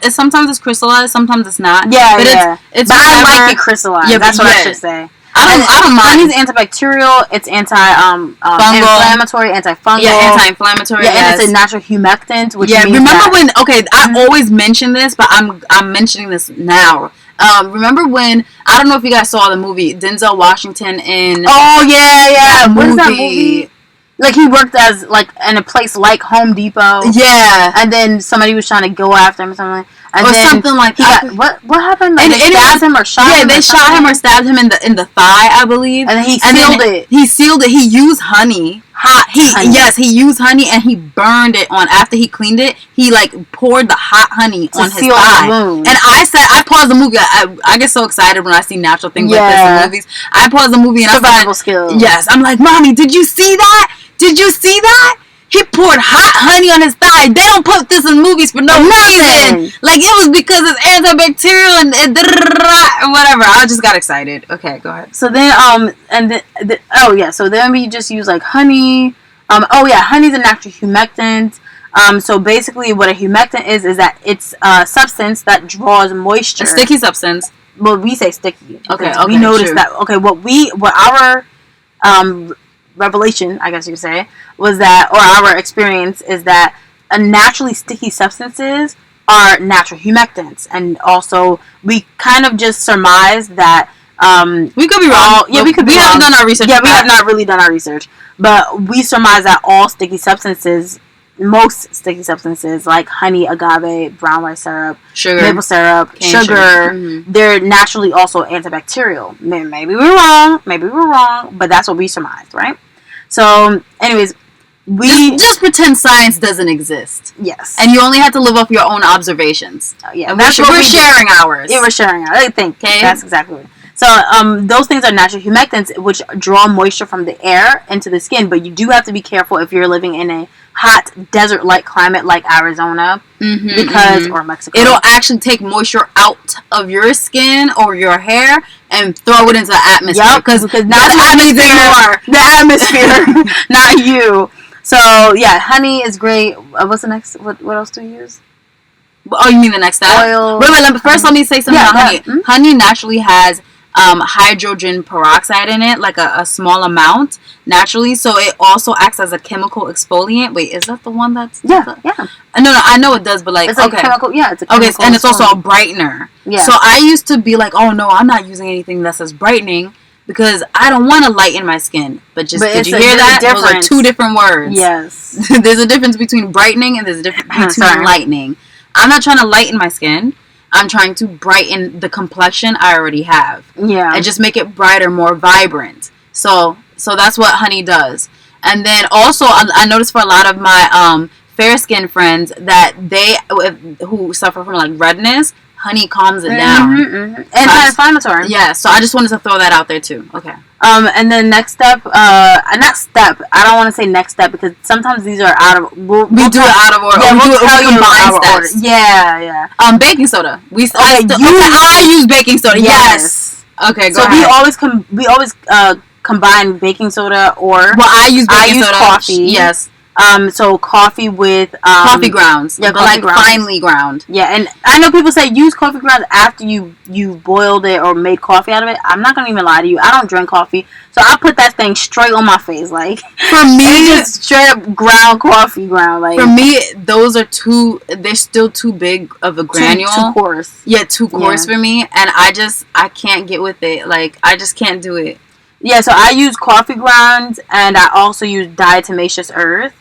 Sometimes it's crystallized, sometimes it's not. Yeah, but it's but I like it crystallized. Yeah, that's what I should say. I don't mind. Honey's antibacterial. It's anti-inflammatory, antifungal. Yeah, anti-inflammatory. Yeah, and it's a natural humectant. Which means remember when? Okay, I always mention this, but I'm mentioning this now. Remember when, I don't know if you guys saw the movie Denzel Washington in what is that movie? Like he worked as like in a place like Home Depot. Yeah. And then somebody was trying to go after him or something. And or then something like that. What happened? Like they stabbed him or shot him? Yeah, they shot him or stabbed him in the thigh, I believe. And he sealed it. He sealed it. He used honey. Honey. Yes, he used honey and he burned it on. After he cleaned it, he like poured the hot honey on his thigh. And I paused the movie. I get so excited when I see natural things like this in movies. I paused the movie and survival skills. Yes, I'm like, Mommy, did you see that? Did you see that? He poured hot honey on his thigh. They don't put this in movies for no reason. Like, it was because it's antibacterial and whatever. I just got excited. Okay, go ahead. So then, so then we just use, like, honey. Honey's a natural humectant. So basically what a humectant is that it's a substance that draws moisture. A sticky substance. Well, we say sticky. Okay, we noticed that. Okay, what our revelation, I guess you could say, was that, or our experience is that naturally sticky substances are natural humectants, and also we kind of just surmised that we could be wrong. We haven't done our research. Yeah, we have not really done our research, but we surmise that all sticky substances, most sticky substances like honey, agave, brown rice syrup, sugar, maple syrup, sugar, they're naturally also antibacterial. Maybe we're wrong, but that's what we surmised, right? So, anyways, we just pretend science doesn't exist. Yes, and you only have to live off your own observations. Yeah, and we're sharing ours. Yeah, we're sharing ours. I think that's exactly it. So, those things are natural humectants, which draw moisture from the air into the skin. But you do have to be careful if you're living in a hot desert-like climate like Arizona, or Mexico. It'll actually take moisture out of your skin or your hair and throw it into the atmosphere. Yep, because not the atmosphere, not you. So yeah, honey is great. What's the next? What else do we use? Oh, you mean the next step? Oil. Wait. Let me say something about honey. Mm-hmm. Honey naturally has hydrogen peroxide in it, like a small amount naturally, so it also acts as a chemical exfoliant. Wait, is that the one that's No, I know it does, but like, it's a chemical, it's a chemical and it's also a brightener. Yeah. So I used to be like, oh no, I'm not using anything that says brightening because I don't want to lighten my skin. But did you hear that? Those are two different words. Yes. There's a difference between brightening and there's a difference between lightening. I'm not trying to lighten my skin. I'm trying to brighten the complexion I already have. Yeah. And just make it brighter, more vibrant. So that's what honey does. And then also, I noticed for a lot of my fair skinned friends that who suffer from like redness, honey calms it down. Anti-inflammatory. So I just wanted to throw that out there too. Okay. And then next step, not step. I don't want to say next step because sometimes these are out of. We'll do it out of order. Yeah, we'll tell you combine steps. Order. Yeah. Baking soda. I use baking soda. Yes. Okay. Go ahead. we always combine baking soda or. Well, I use baking soda. Coffee. Yes. So coffee with coffee grounds. Yeah, but like grounds. Finely ground. Yeah, and I know people say use coffee grounds after you boiled it or made coffee out of it. I'm not gonna even lie to you. I don't drink coffee, so I put that thing straight on my face. Like for me, just straight up ground coffee ground. Like for me, those are too. They're still too big of a granule. Too coarse. Yeah, too coarse for me, and I can't get with it. Like I just can't do it. Yeah, so I use coffee grounds, and I also use diatomaceous earth.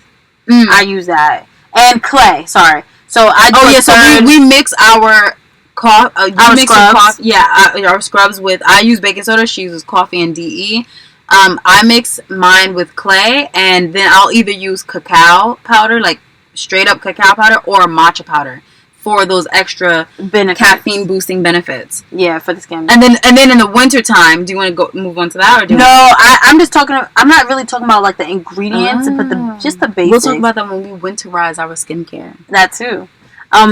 I use that. And clay, sorry. So I do so we mix our scrubs. Our scrubs with, I use baking soda, she uses coffee and DE. I mix mine with clay, and then I'll either use cacao powder, like straight up cacao powder, or matcha powder for those extra caffeine boosting benefits. Yeah, for the skin. And then in the winter time, do you want to move on to that, or do I'm just talking. I'm not really talking about like the ingredients, but just the basics. We'll talk about that when we winterize our skincare. That too.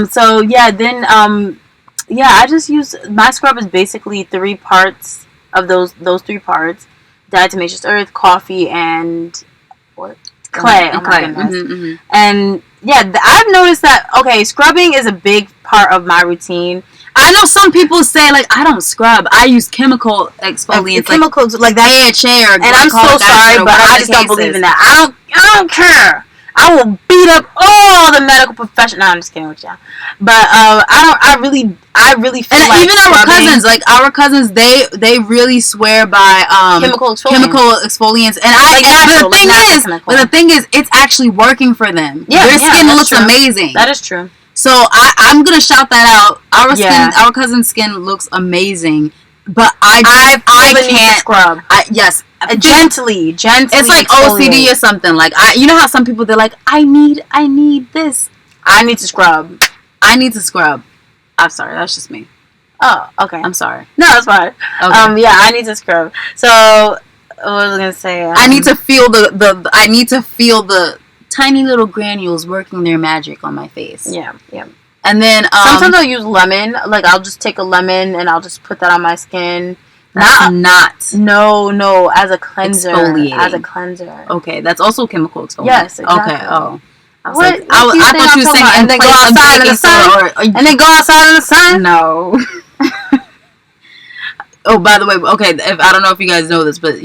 So yeah, then I just use my scrub is basically 3 parts of those 3 parts: diatomaceous earth, coffee, and what? Clay. Oh my goodness. And yeah, I've noticed that, scrubbing is a big part of my routine. I know some people say, like, I don't scrub. I use chemical exfoliants. Chemicals, like that. AHA or and I'm so sorry, but I just don't believe in that. I don't care. I will beat up all the medical professionals. No, I'm just kidding with y'all. But I really feel and like even our cousins, they really swear by chemical exfoliants. And but the thing is, it's actually working for them. Yeah, their skin looks amazing. That is true. So I'm gonna shout that out. Our cousin's skin looks amazing. But I can't scrub. Gently. It's like OCD or something. Like you know how some people they're like, I need this. I need to scrub. I'm sorry, that's just me. Oh, okay. I'm sorry. No, that's fine. Okay. I need to scrub. So what was I gonna say? I need to feel the tiny little granules working their magic on my face. Yeah. And then sometimes I'll use lemon. Like I'll just take a lemon and I'll just put that on my skin. No, as a cleanser. Exfoliating. As a cleanser. Okay, that's also chemical exfoliant. Yes, exactly. Okay. Oh. I thought you were saying and then go outside in the sun. And then go outside in the sun. No. Oh, by the way, okay, I don't know if you guys know this, but,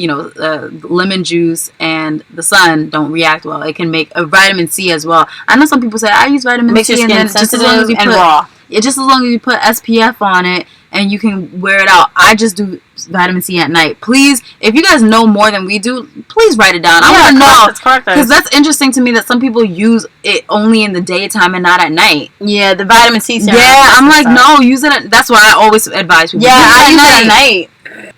lemon juice and the sun don't react well. It can make a vitamin C as well. I know some people say, I use vitamin C. Makes your skin sensitive and raw. Yeah, just as long as you put SPF on it and you can wear it out. I just do vitamin C at night. Please, if you guys know more than we do, please write it down. I want to know. Because that's interesting to me that some people use it only in the daytime and not at night. Yeah, the vitamin C serum. Yeah, I'm like, no, use it. That's why I always advise people. Yeah, I use it at night.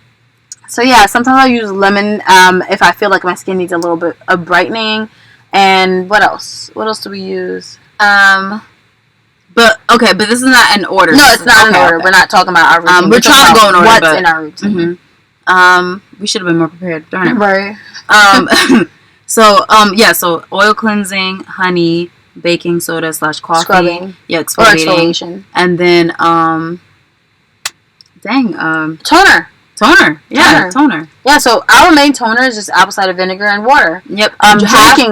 So yeah, sometimes I'll use lemon if I feel like my skin needs a little bit of brightening. And what else? What else do we use? But this is not in order. No, it's not in order. Okay. We're not talking about our routine. We're trying to go in order. What's in our routine? We should have been more prepared. Darn it. Right. So oil cleansing, honey, baking soda / coffee. Scrubbing. Yeah, exfoliation. And then toner. Yeah, toner. Yeah, so our main toner is just apple cider vinegar and water. Yep.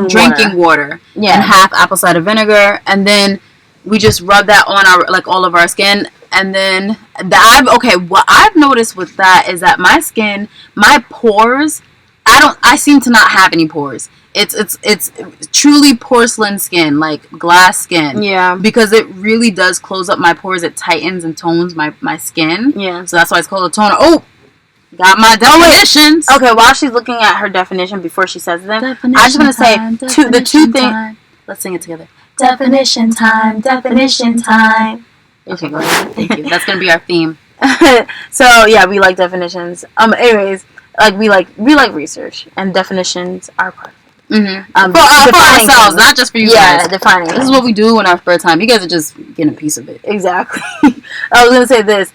Drinking water. Yeah. And half apple cider vinegar, and then we just rub that on all of our skin. And then what I've noticed with that is that my skin, my pores, I seem to not have any pores. It's truly porcelain skin, like glass skin. Yeah. Because it really does close up my pores. It tightens and tones my skin. Yeah. So that's why it's called a toner. Oh, got my definitions. Okay, while she's looking at her definition before she says them, I just want to say the two things. Let's sing it together. Definition time. Okay, go ahead. Thank you. That's gonna be our theme. So yeah, we like definitions. Anyways, like we like research, and definitions are part of it. Mm-hmm. For ourselves, not just for you guys. Yeah, defining. This is what we do in our spare time. You guys are just getting a piece of it. Exactly. I was gonna say this: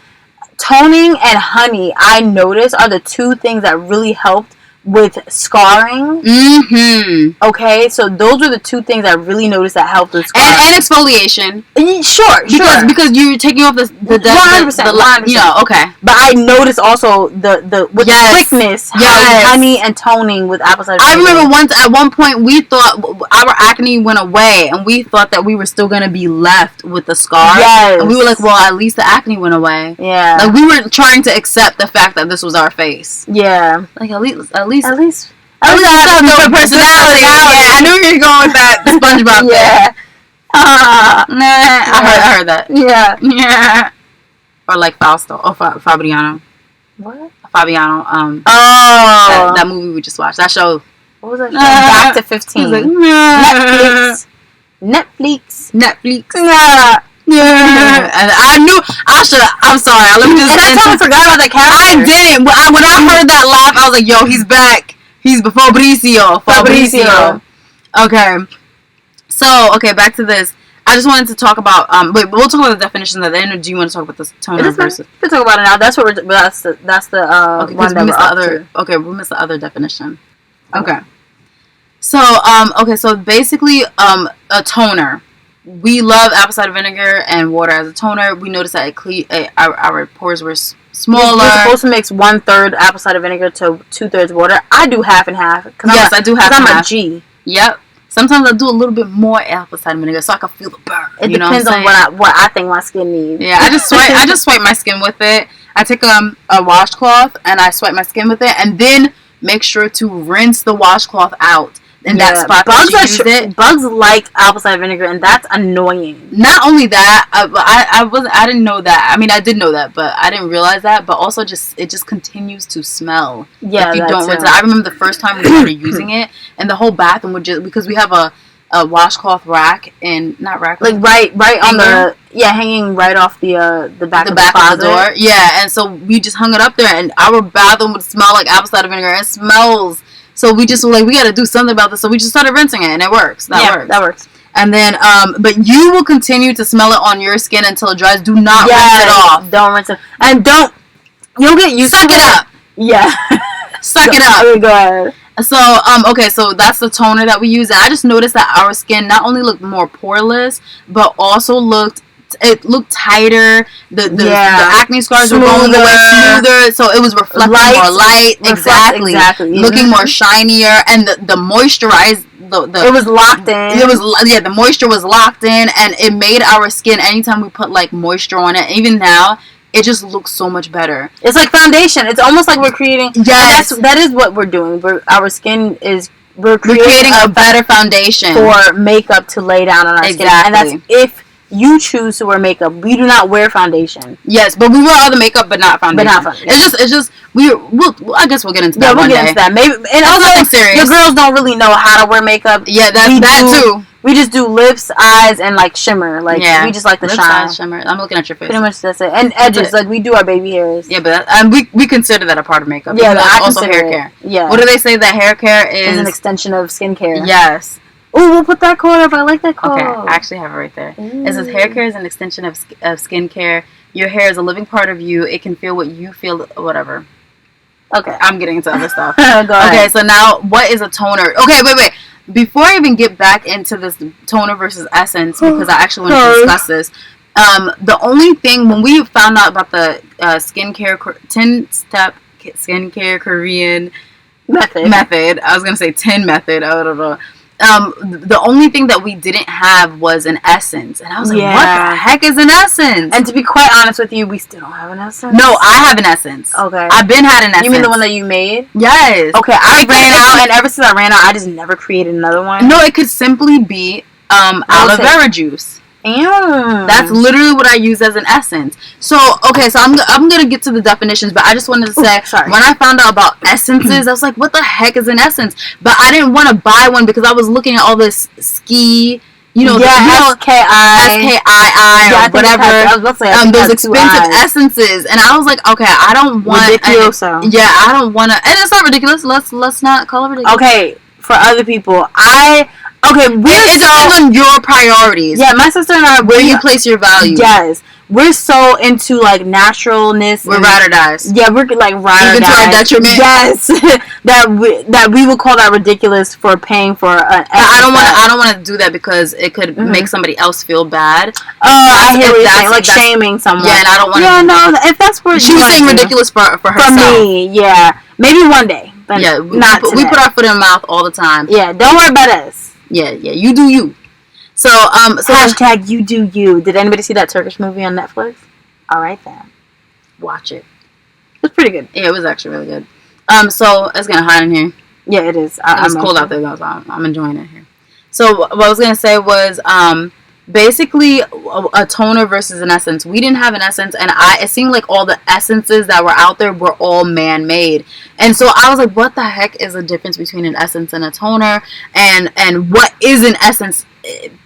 toning and honey. I noticed are the 2 things that really helped with scarring. Mm-hmm. Okay, so those were the two things I really noticed that helped with scarring. And exfoliation. Sure. Because you're taking off the 100%, you know, okay. But I noticed also the with the quickness, how honey and toning with apple cider vinegar. I remember at one point we thought our acne went away, and we thought that we were still gonna be left with the scar. Yes. And we were like, well, at least the acne went away. Yeah. Like, we were trying to accept the fact that this was our face. Yeah. Like, at least I have no personality. Yeah, I knew you were going with that SpongeBob thing. I heard that. Yeah. Or like Fausto. Or Fabiano. What? Fabiano. That movie we just watched. That show. What was that show? Back to 15. Like, Netflix. Yeah. And I'm sorry. Let me just. And I totally forgot about that character. I didn't. When I heard that laugh, I was like, yo, he's back. He's Fabrizio. Okay. So, back to this. I just wanted to talk about, wait, we'll talk about the definitions at the end, or do you want to talk about the toner versus? We can talk about it now. That's what that's the one that we're up to. Okay, we missed the other definition. Okay. So, so basically, a toner. We love apple cider vinegar and water as a toner. We noticed that our pores were smaller. You're supposed to mix 1/3 apple cider vinegar to 2/3 water. I do half and half. Yes, I do half and half. I'm a G. Yep. Sometimes I do a little bit more apple cider vinegar so I can feel the burn. It depends on what I think my skin needs. Yeah, I just swipe my skin with it. I take a washcloth and I swipe my skin with it, and then make sure to rinse the washcloth out. In that spot bugs like apple cider vinegar, and that's annoying. Not only that, I didn't know that. I mean, I did know that, but I didn't realize that. But also, it just continues to smell. Yeah, if you don't rinse it. I remember the first time we started using it, and the whole bathroom would just, because we have a washcloth rack and not rack, like right on the hanging right off the back of the door. Yeah, and so we just hung it up there, and our bathroom would smell like apple cider vinegar. It smells. So we just were like, we got to do something about this. So we just started rinsing it, and it works. That works. And then, but you will continue to smell it on your skin until it dries. Do not rinse it off. Don't rinse it. And you'll get used to it. Suck it up. Yeah. Suck it up. Okay, go ahead. So, so that's the toner that we use. And I just noticed that our skin not only looked more poreless, but also looked tighter. The acne scars were going away smoother, so it was reflecting more light. Exactly. Looking more shinier, and the moisturized. It was locked in. The moisture was locked in, and it made our skin. Anytime we put like moisture on it, even now, it just looks so much better. It's like foundation. It's almost like we're creating. Yes, that is what we're doing. Our skin is. We're creating a better foundation for makeup to lay down on our skin, and that's if you choose to wear makeup. We do not wear foundation. Yes, but we wear other makeup, but not foundation. It's just I guess we'll get into that. Yeah, we'll get into that. Maybe, and also nothing serious. The girls don't really know how to wear makeup. Yeah, that too. We just do lips, eyes, and like shimmer. Like we just like the lips, shine. Eyes, shimmer. I'm looking at your face. Pretty much that's it. And edges, like we do our baby hairs. Yeah, but we consider that a part of makeup. Yeah, that's also hair care. Yeah. What do they say that hair care is? An extension of skincare. Yes. Oh, we'll put that quote up. I like that quote. Okay, I actually have it right there. It says, hair care is an extension of skincare. Your hair is a living part of you. It can feel what you feel, whatever. Okay, I'm getting into other stuff. Go ahead. Okay, so now, what is a toner? Okay, wait. Before I even get back into this toner versus essence, because I actually want to discuss this, the only thing, when we found out about the 10-step skincare Korean method, I was going to say 10 method, I don't know. The only thing that we didn't have was an essence, and I was like, what the heck is an essence? And to be quite honest with you, we still don't have an essence. No, I have an essence. Okay, I've been had an essence. You mean the one that you made? Yes. Okay, I ran out, and ever since I ran out, I just never created another one. No, it could simply be aloe vera juice. Ew. That's literally what I use as an essence. So, okay, so I'm gonna get to the definitions, but I just wanted to say, when I found out about essences, I was like, what the heck is an essence? But I didn't want to buy one because I was looking at all this SKII, SKII or whatever. I was about to say, those expensive essences, and I was like, okay, I don't want. Ridiculoso. I don't want to, and it's not ridiculous. Let's not call it ridiculous. Okay, for other people, it depends on your priorities. Yeah, my sister and I. Where you place your value. Yes. we're so into like naturalness. We're ride or dies. Yeah, we're like ride or dies. Even to our detriment. Yes, that we would call that ridiculous for paying for an. I don't want to do that because it could make somebody else feel bad. I hear what you're saying, like shaming someone. Yeah, and I don't want to. Yeah, no, if that's what she was saying ridiculous for herself. For me, yeah, maybe one day. But yeah, we put our foot in our mouth all the time. Yeah, don't worry about us. Yeah, you do you. So hashtag you do you. Did anybody see that Turkish movie on Netflix? All right then, watch it. It's pretty good. Yeah, it was actually really good. So it's getting hot in here. Yeah, it is. It's cold out there though, so I'm enjoying it here. So what I was gonna say was basically a toner versus an essence. We didn't have an essence, and it seemed like all the essences that were out there were all man-made. And so I was like, what the heck is the difference between an essence and a toner? And what is an essence,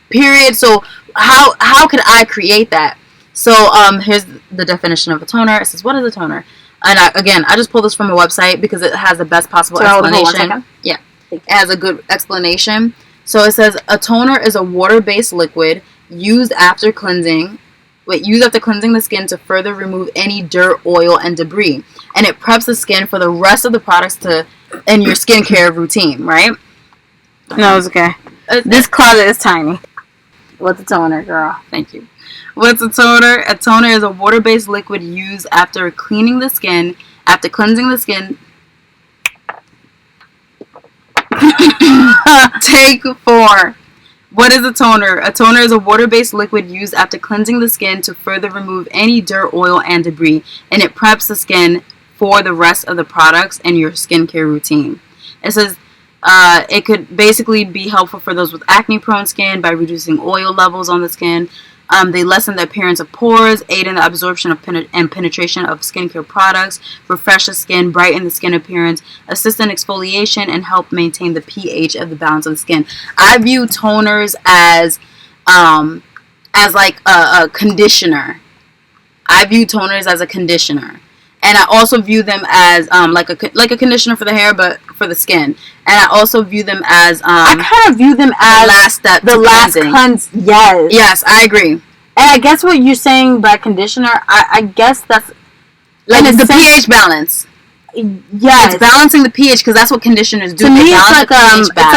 period? So how could I create that? So here's the definition of a toner. It says, what is a toner? And I just pulled this from a website because it has the best possible explanation. Yeah, it has a good explanation. So it says a toner is a water-based liquid used after cleansing the skin to further remove any dirt, oil, and debris, and it preps the skin for the rest of the products in your skincare routine. Right? No, it's okay. This closet is tiny. What's a toner, girl? Thank you. What's a toner? A toner is a water-based liquid used after cleansing the skin. Take 4. What is a toner? A toner is a water-based liquid used after cleansing the skin to further remove any dirt, oil, and debris, and it preps the skin for the rest of the products in your skincare routine. It says it could basically be helpful for those with acne-prone skin by reducing oil levels on the skin. They lessen the appearance of pores, aid in the absorption of and penetration of skincare products, refresh the skin, brighten the skin appearance, assist in exfoliation, and help maintain the pH of the balance of the skin. I view toners as like a conditioner. I view toners as a conditioner. And I also view them as like a conditioner for the hair, but for the skin. And I also view them as I kind of view them as the last step. The last cleanse. Yes. Yes, I agree. And I guess what you're saying by conditioner, I guess that's like the pH balance. Yes, it's balancing the pH because that's what conditioners do. To me, it's like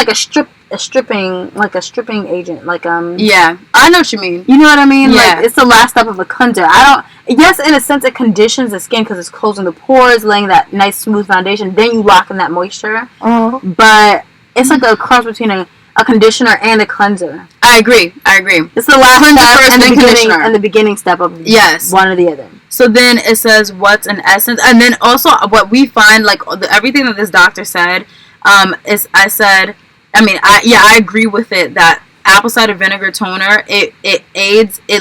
a stripping agent. Like Yeah, I know what you mean. You know what I mean? Yeah. Like it's the last step of a cleanser. Yes, in a sense, it conditions the skin because it's closing the pores, laying that nice smooth foundation. Then you lock in that moisture. But it's like a cross between a conditioner and a cleanser. I agree. It's the last step and the beginning step of one or the other. So then it says what's an essence, and then also what we find, like everything that this doctor said, is I agree with it that apple cider vinegar toner it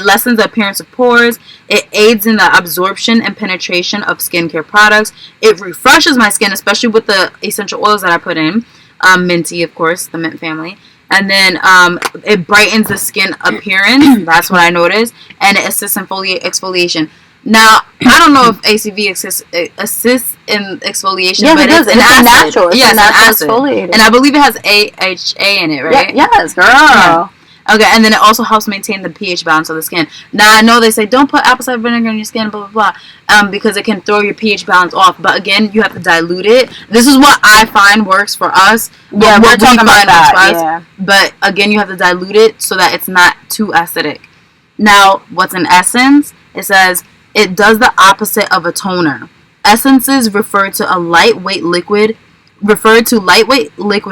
lessens the appearance of pores, it aids in the absorption and penetration of skincare products, it refreshes my skin, especially with the essential oils that I put in, minty, of course, the mint family. And then it brightens the skin appearance. That's what I noticed. And it assists in exfoliation. Now, I don't know if ACV assists in exfoliation, but it's an acid. It's an acid exfoliator. And I believe it has AHA in it, right? Yeah, yes, girl. Yeah. Okay, and then it also helps maintain the pH balance of the skin. Now, I know they say don't put apple cider vinegar in your skin, blah, blah, blah, because it can throw your pH balance off. But again, you have to dilute it. This is what I find works for us. Yeah, we're talking about that. Yeah. But again, you have to dilute it so that it's not too acidic. Now, what's an essence? It says it does the opposite of a toner. Essences refer to lightweight liquid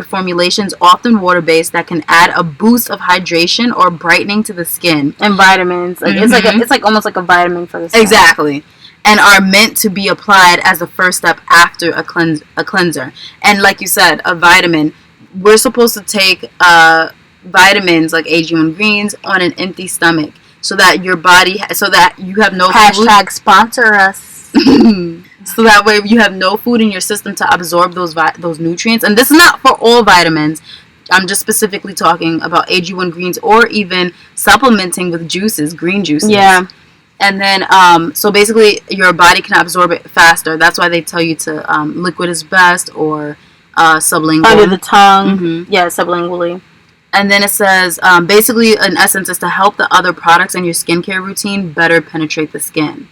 formulations, often water-based, that can add a boost of hydration or brightening to the skin. And vitamins. Like it's like almost like a vitamin for the skin. Exactly. And are meant to be applied as the first step after a cleanser. And like you said, a vitamin, we're supposed to take vitamins like AG1 greens on an empty stomach so that your body, so that you have no food. Sponsor us. So that way you have no food in your system to absorb those nutrients. And this is not for all vitamins. I'm just specifically talking about AG1 greens or even supplementing with juices, green juices. Yeah. And then, so basically your body can absorb it faster. That's why they tell you to liquid is best or sublingual. Under the tongue. Mm-hmm. Yeah, sublingually. And then it says, basically, in essence, is to help the other products in your skincare routine better penetrate the skin.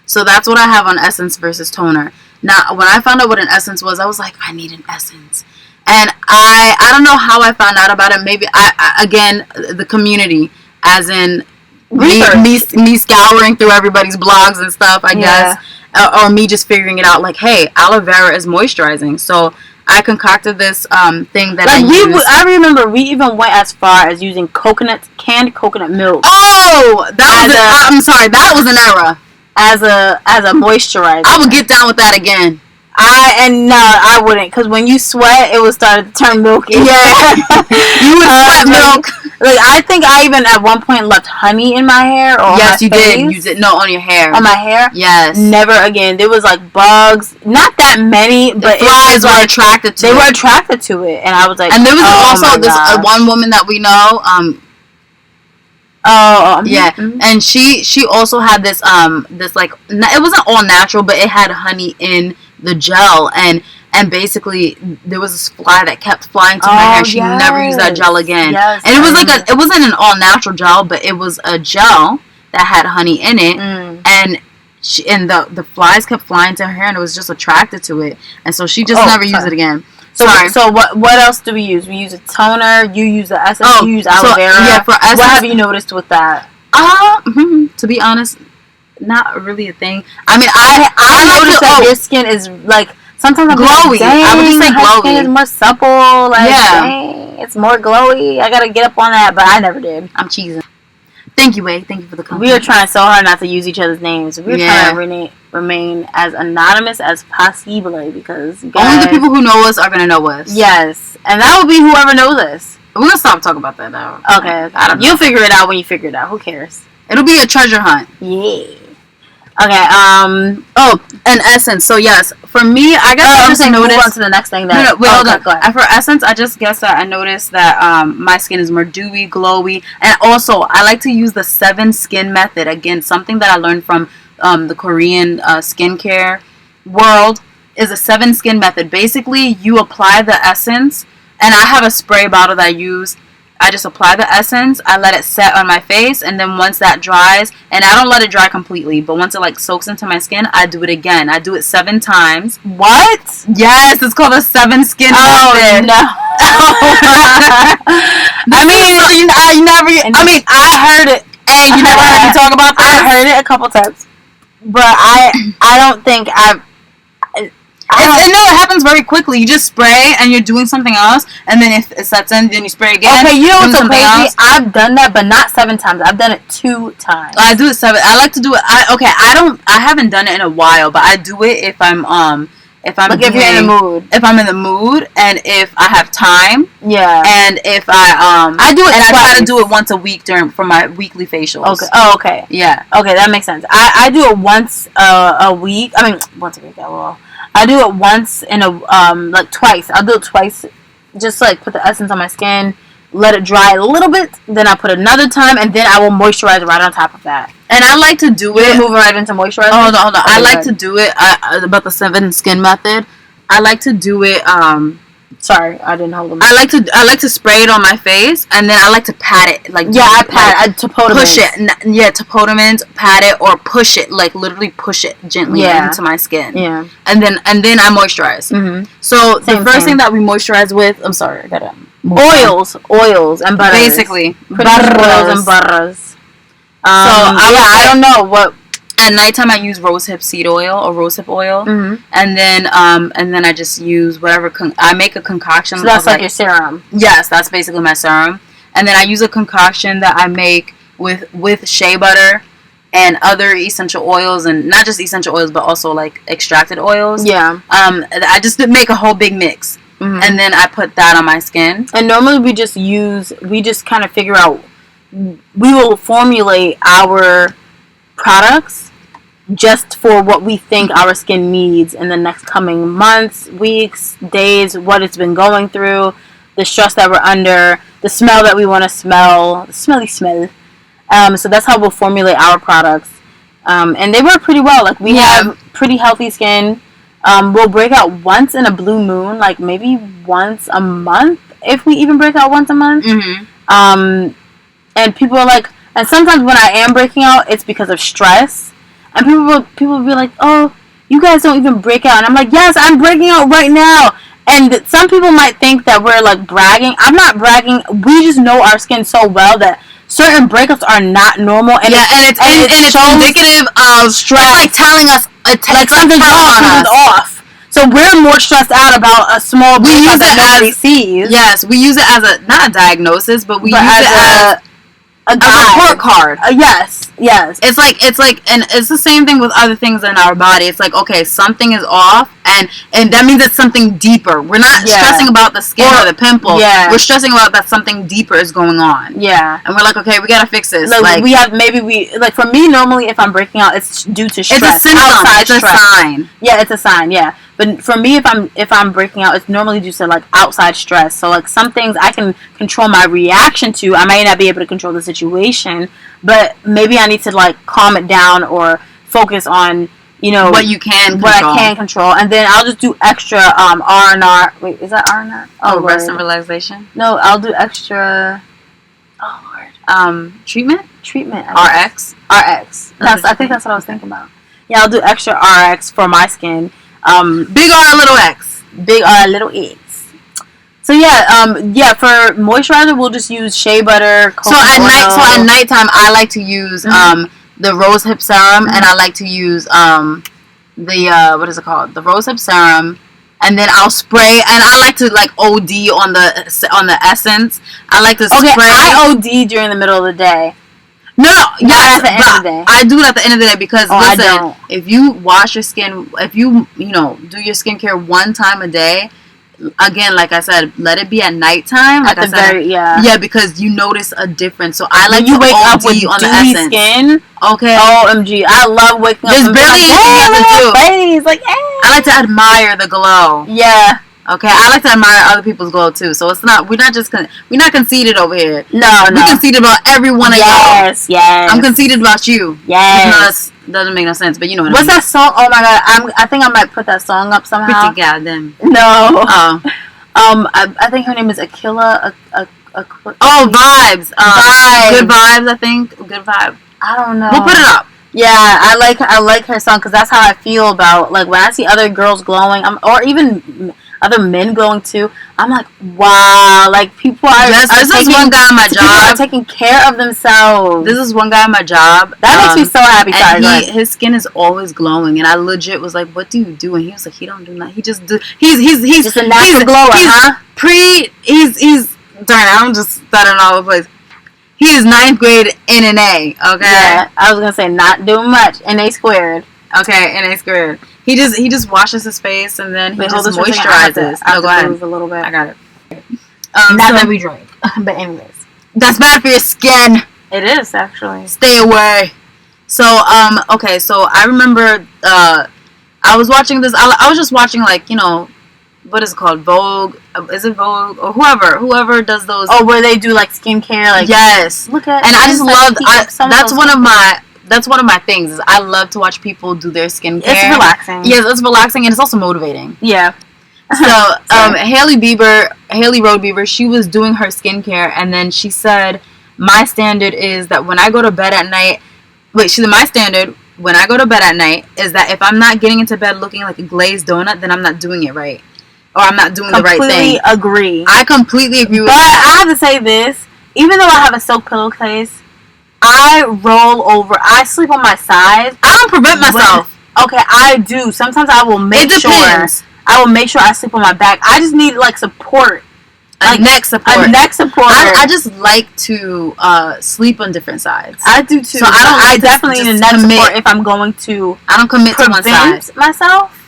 So that's what I have on Essence versus toner. Now, when I found out what an Essence was, I was like, I need an Essence. And I don't know how I found out about it. Maybe, again, the community, as in me scouring through everybody's blogs and stuff, I guess. Or me just figuring it out, like, hey, aloe vera is moisturizing. So I concocted this thing that I remember we even went as far as using canned coconut milk. Oh, I'm sorry, that was an error. As a moisturizer. I would get down with that again. I wouldn't, because when you sweat, it would start to turn milky. Yeah, you would sweat milk. Like, I think I even at one point left honey in my hair. Or yes, you did. Use it. No, on your hair. On my hair. Yes. Never again. There was like bugs, not that many, but flies were attracted to it. They were attracted to it, and I was like, and there was also this one woman that we know. Yeah, and she also had this this like, it wasn't all natural, but it had honey in the gel, and basically there was this fly that kept flying to my hair. She never used that gel again. Yes, and it was like it wasn't an all natural gel, but it was a gel that had honey in it, and the flies kept flying to her hair, and it was just attracted to it, and so she just never used it again. So what else do we use? We use a toner. You use the essence. You use aloe vera. Yeah, for essence. What have you noticed with that? To be honest, not really a thing. I mean, I noticed that your skin is like sometimes I'm glowy. I would just say glowy. Skin is more supple. Like, dang, it's more glowy. I gotta get up on that, but I never did. I'm cheesing. Thank you, Wei. Thank you for the compliment. We are trying so hard not to use each other's names. We're trying to remain as anonymous as possible, because only the people who know us are gonna know us. Yes, and that will be whoever knows us. We're gonna stop talking about that now. Okay. You'll figure it out when you figure it out. Who cares? It'll be a treasure hunt. Yeah. Okay. And Essence. So yes, for me, I guess I just noticed. Move on to the next thing. That wait, hold on. For Essence, I just guess that I noticed that my skin is more dewy, glowy, and also I like to use the 7 skin method. Again, something that I learned from the Korean skincare world is a 7 skin method. Basically, you apply the essence, and I have a spray bottle that I use. I just apply the essence, I let it set on my face, and then once that dries, and I don't let it dry completely, but once it like soaks into my skin, I do it again. I do it 7 times. What? Yes, it's called a 7 skin method. No. I heard it. Hey, you never heard me talk about this? I heard it a couple times, but I don't think it happens very quickly. You just spray and you're doing something else, and then if it sets in, then you spray again. Okay, you know what's so crazy? I've done that, but not 7 times. I've done it 2 times. I do it 7. I like to do it. I haven't done it in a while, but I do it if I'm if you're in the mood. If I'm in the mood, and if I have time. Yeah. And if I do it, and twice. I try to do it once a week for my weekly facials. Okay. Oh, okay. Yeah. Okay, that makes sense. I do it once a week. I mean, once a week. I do it once in like twice. I'll do it twice. Just like put the essence on my skin, let it dry a little bit, then I put another time, and then I will moisturize right on top of that. And I like to do it. Moving right into moisturizer. Hold on. I like to do it about the 7 skin method. I like to do it. Sorry, I didn't hold them. I like to spray it on my face, and then I like to pat it. Like I pat it. Push it. Yeah, Tapotamint, pat it, or push it. Like literally push it gently into my skin. Yeah. And then I moisturize. Mm-hmm. So the first thing that we moisturize with, I'm sorry, I gotta oils and butters. Basically, oils and butters. I don't know what. At nighttime, I use rosehip seed oil or rosehip oil, and then I just use whatever I make a concoction. So that's like your serum. Yes, that's basically my serum, and then I use a concoction that I make with shea butter and other essential oils, and not just essential oils, but also like extracted oils. Yeah. I just make a whole big mix, and then I put that on my skin. And normally we just kind of figure out. We will formulate our products just for what we think our skin needs in the next coming months, weeks, days, what it's been going through, the stress that we're under, the smell that we want to smell, the smelly smell. So that's how we'll formulate our products. And they work pretty well. Like, we have pretty healthy skin. We'll break out once in a blue moon, like maybe once a month. if we even break out once a month. And people are like, and sometimes when I am breaking out, it's because of stress. And people will be like, oh, you guys don't even break out. And I'm like, yes, I'm breaking out right now. And some people might think that we're like bragging. I'm not bragging. We just know our skin so well that certain breakups are not normal. And it's indicative of stress. It's like telling us like something's off. So we're more stressed out about a small breakup that nobody sees. Yes, we use it as not a diagnosis, but we use it as a report card. Yes. It's like, and it's the same thing with other things in our body. It's like, okay, something is off, and that means it's something deeper. We're not stressing about the skin or the pimple. Yeah. We're stressing about that something deeper is going on. Yeah. And we're like, okay, we gotta fix this. Like for me, normally if I'm breaking out, it's due to stress. It's a symptom. It's a sign. Yeah, it's a sign. Yeah. But for me, if I'm breaking out, it's normally due to like outside stress. So like some things I can control my reaction to. I may not be able to control the situation, but maybe I need to like calm it down or focus on what I can control, and then I'll just do extra R&R. Wait, is that R&R? Oh, rest and relaxation. No, I'll do extra. Oh Lord. Treatment. RX. I think that's what I was thinking about. Yeah, I'll do extra RX for my skin. Big R, little X. Big R, little X. So for moisturizer, we'll just use shea butter. So at nighttime, I like to use the rose hip serum, and I like to use the what is it called? The rose hip serum, and then I'll spray, and I like to like OD on the essence. I like to spray. I OD during the middle of the day. No, yes, at the end of the day. I do it at the end of the day because listen, if you wash your skin, if you do your skincare one time a day, again, like I said, let it be at nighttime. Because you notice a difference. So I like to wake up with on the essence. Skin. Okay. OMG, I love waking up. There's barely anything you have to do. I like to admire the glow. Yeah. Okay, I like to admire other people's glow too. So we're not conceited over here. No, we conceited about every one of y'all. Yes. I'm conceited about you. Yes. Doesn't make no sense, but you know what I mean. What's that song? Oh my god, I think I might put that song up somehow. Pretty goddamn. No. Oh. I think her name is Akila. Vibes. Good vibes. I think good vibe. I don't know. We'll put it up. Yeah, I like her song because that's how I feel about like when I see other girls glowing, or even other men glowing too. I'm like, wow, like people are. This is one guy on my job taking care of themselves. This is one guy on my job that makes me so happy. And his skin is always glowing, and I legit was like, "What do you do?" And he was like, "He don't do nothing. He just do. He's just a natural glower, huh? He's darn. I'm just stuttering all over the place. He is 9th grade NNA. Okay. Yeah, I was gonna say not doing much. NA squared. Okay, NA squared. He just washes his face and then he just moisturizes. I'll go ahead. Move a little bit. I got it. Not that we drink, but anyways, that's bad for your skin. It is actually. Stay away. So okay. So I remember I was watching this. I was just watching like what is it called? Vogue? Is it Vogue or whoever does those? Oh, where they do like skincare. Like yes. Look at. And I just love. That's one of my things. Is I love to watch people do their skincare. It's relaxing. Yes, it's relaxing and it's also motivating. Yeah. So Hailey Road Bieber, she was doing her skincare and then she said, "My standard is that when I go to bed at night." Wait, she said, "My standard when I go to bed at night is that if I'm not getting into bed looking like a glazed donut, then I'm not doing it right." Or I'm not doing the right thing. I completely agree with that. But I have to say this. Even though I have a silk pillowcase, I roll over. I sleep on my side. I don't prevent myself. Okay, I do. Sometimes I will make sure. I will make sure I sleep on my back. I just need like support. Like neck support. A neck support. I just like to sleep on different sides. I do too. So I definitely need a neck support if I'm going to. I don't commit to one side. Myself.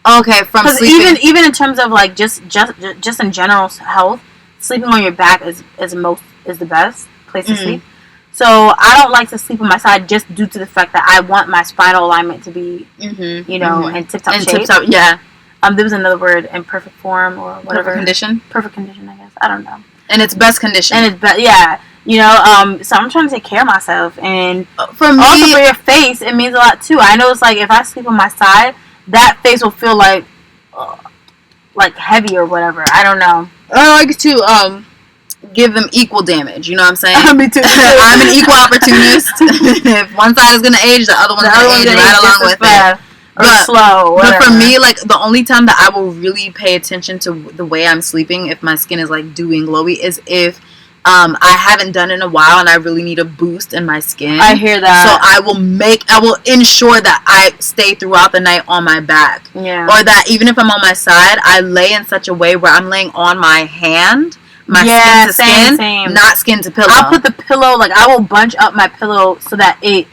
Okay, from sleeping. Even in terms of like just in general health, sleeping on your back is the best place to sleep. So I don't like to sleep on my side just due to the fact that I want my spinal alignment to be, in tip-top shape. Tip-top, yeah. There was another word, in perfect form or whatever. Perfect condition. Perfect condition, I guess. I don't know. And it's best condition. And it's so I'm trying to take care of myself, and for me, also for your face, it means a lot too. I know it's like if I sleep on my side, that face will feel like, like heavy or whatever. I don't know. I like to give them equal damage. You know what I'm saying? Me too. I'm an equal opportunist. If one side is gonna age, the other one's gonna age right along with it. But slow. Whatever. But for me, like the only time that I will really pay attention to the way I'm sleeping, if my skin is like dewy and glowy, is if I haven't done it in a while and I really need a boost in my skin. I hear that. So I will ensure that I stay throughout the night on my back. Yeah. Or that even if I'm on my side, I lay in such a way where I'm laying on my hand, my skin to skin, same. not skin to pillow. I'll put the pillow, like I will bunch up my pillow so that it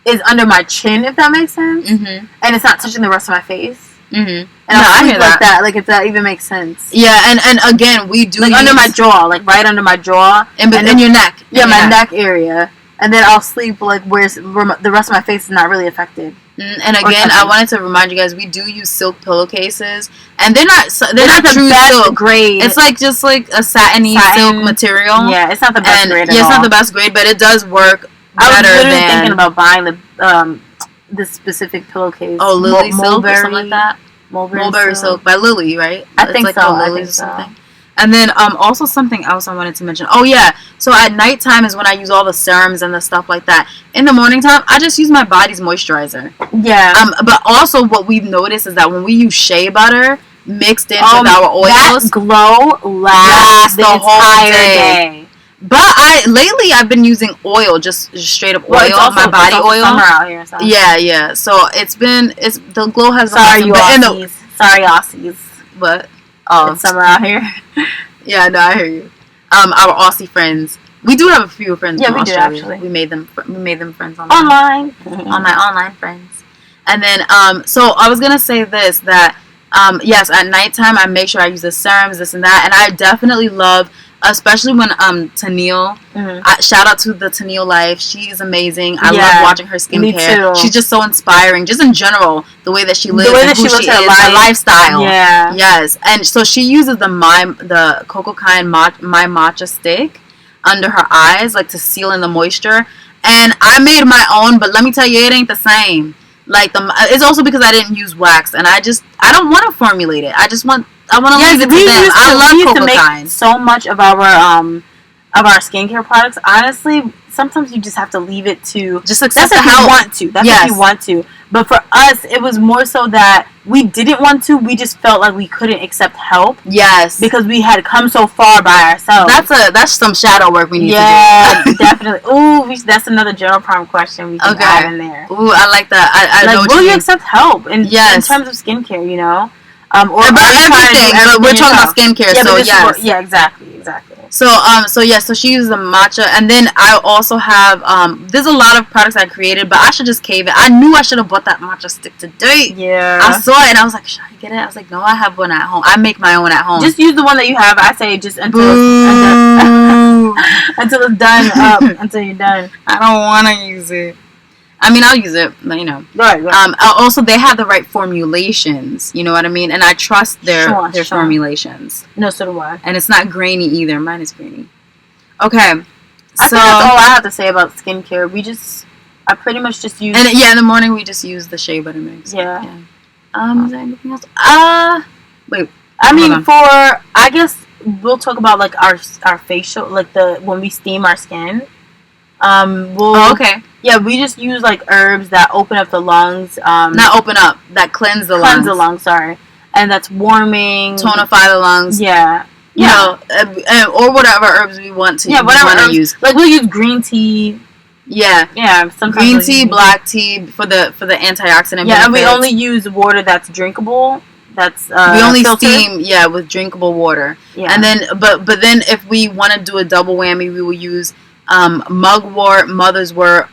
is under my chin, if that makes sense. Mm-hmm. And it's not touching the rest of my face. Mm-hmm. And I sleep like that, like if that even makes sense. Yeah, and again, we do like under my jaw, like right under my jaw, and in your neck. Yeah, my neck area, and then I'll sleep like where the rest of my face is not really affected. And again, I wanted to remind you guys, we do use silk pillowcases, and they're not the true best silk grade. It's like just like a satiny silk material. Yeah, it's not the best grade. Yeah, it's not the best grade, but it does work better. I was literally thinking about buying this specific pillowcase. Oh, Lily silk or something like that. Mulberry silk by Lily, right? I think like so. Lily or something. And then also something else I wanted to mention. Oh yeah, so at nighttime is when I use all the serums and the stuff like that. In the morning time, I just use my body's moisturizer. Yeah. But also what we've noticed is that when we use shea butter mixed in with our oils, that glow lasts the whole day. But lately I've been using oil, just straight up oil, my body oil. Summer out here, so. Yeah. So the glow has. Sorry, you Aussies. Sorry, Aussies. But it's summer out here. Yeah, no, I hear you. Our Aussie friends. We do have a few friends. Yeah, from we Australia. do actually. We made them friends online. On my online friends. And then so I was gonna say this, that yes, at nighttime I make sure I use the serums, this and that, and I definitely love, especially when Tennille, shout out to the Tennille life. She is amazing. I love watching her skincare. Me too. She's just so inspiring. Just in general, the way that she lives, the way that and who she lives her lifestyle. Yeah. Yes, and so she uses the Coco Kind my matcha stick under her eyes, like to seal in the moisture. And I made my own, but let me tell you, it ain't the same. Like it's also because I didn't use wax, and I don't want to formulate it. I want to leave it to them. I love Coco Kind. So much of our skincare products, honestly, sometimes you just have to leave it to just accept that's the help. You want to. That's if you want to. But for us, it was more so that we didn't want to. We just felt like we couldn't accept help. Yes, because we had come so far by ourselves. That's some shadow work we need to do. Yeah, definitely. Ooh, that's another general prompt question we can add in there. Ooh, I like that. I like, know. Will you accept help in terms of skincare? You know, or about everything. But we're talking about skincare, so yes. Yeah, exactly. So she uses the matcha, and then I also have there's a lot of products I created, but I should just cave it. I knew I should have bought that matcha stick today. Yeah, I saw it and I was like, should I get it? I was like, no, I have one at home. I make my own at home. Just use the one that you have. I say just until it's done. Until you're done. I don't want to use it. I mean, I'll use it, but you know. Right. Also, they have the right formulations. You know what I mean? And I trust their formulations. No, so do I. And it's not grainy either. Mine is grainy. Okay. I think that's all I have to say about skincare. I pretty much just use. And in the morning we just use the shea butter mix. Yeah. Is there anything else? Wait. I mean, I guess we'll talk about like our facial, like when we steam our skin. Okay. Yeah, we just use like herbs that open up the lungs. Not open up, that cleanse the lungs. Cleanse the lungs, sorry. And that's warming. Tonify the lungs. Yeah. You know, or whatever herbs we want to. Yeah, whatever we want to use. Like we'll use green tea. Yeah. Yeah. Sometimes green tea, black tea for the antioxidant. Yeah, benefits. And we only use water that's drinkable. That's we only filtered. steam with drinkable water. Yeah. And then but then if we want to do a double whammy, we will use mugwort, mother's wort,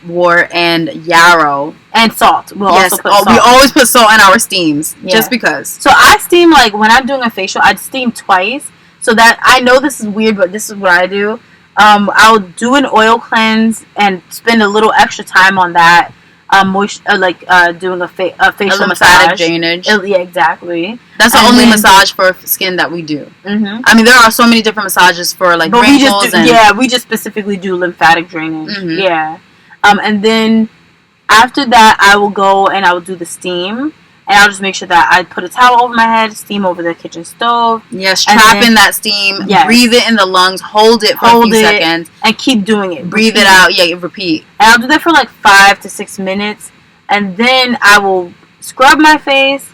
and yarrow, and salt. We'll also put salt. We always put salt in our steams, just because. So I steam, like when I'm doing a facial, I'd steam twice. So that I know this is weird, but this is what I do. I'll do an oil cleanse and spend a little extra time on that. Doing a facial massage, drainage. Yeah, exactly. That's the only massage for skin that we do. Mm-hmm. I mean, there are so many different massages for like wrinkles. We just specifically do lymphatic drainage. Mm-hmm. Yeah. And then after that, I will go and I will do the steam. And I'll just make sure that I put a towel over my head, steam over the kitchen stove. Yes, trap in that steam. Yes. Breathe it in the lungs. Hold it for a few seconds. And keep doing it. Breathe it out. Yeah, repeat. And I'll do that for like 5 to 6 minutes. And then I will scrub my face,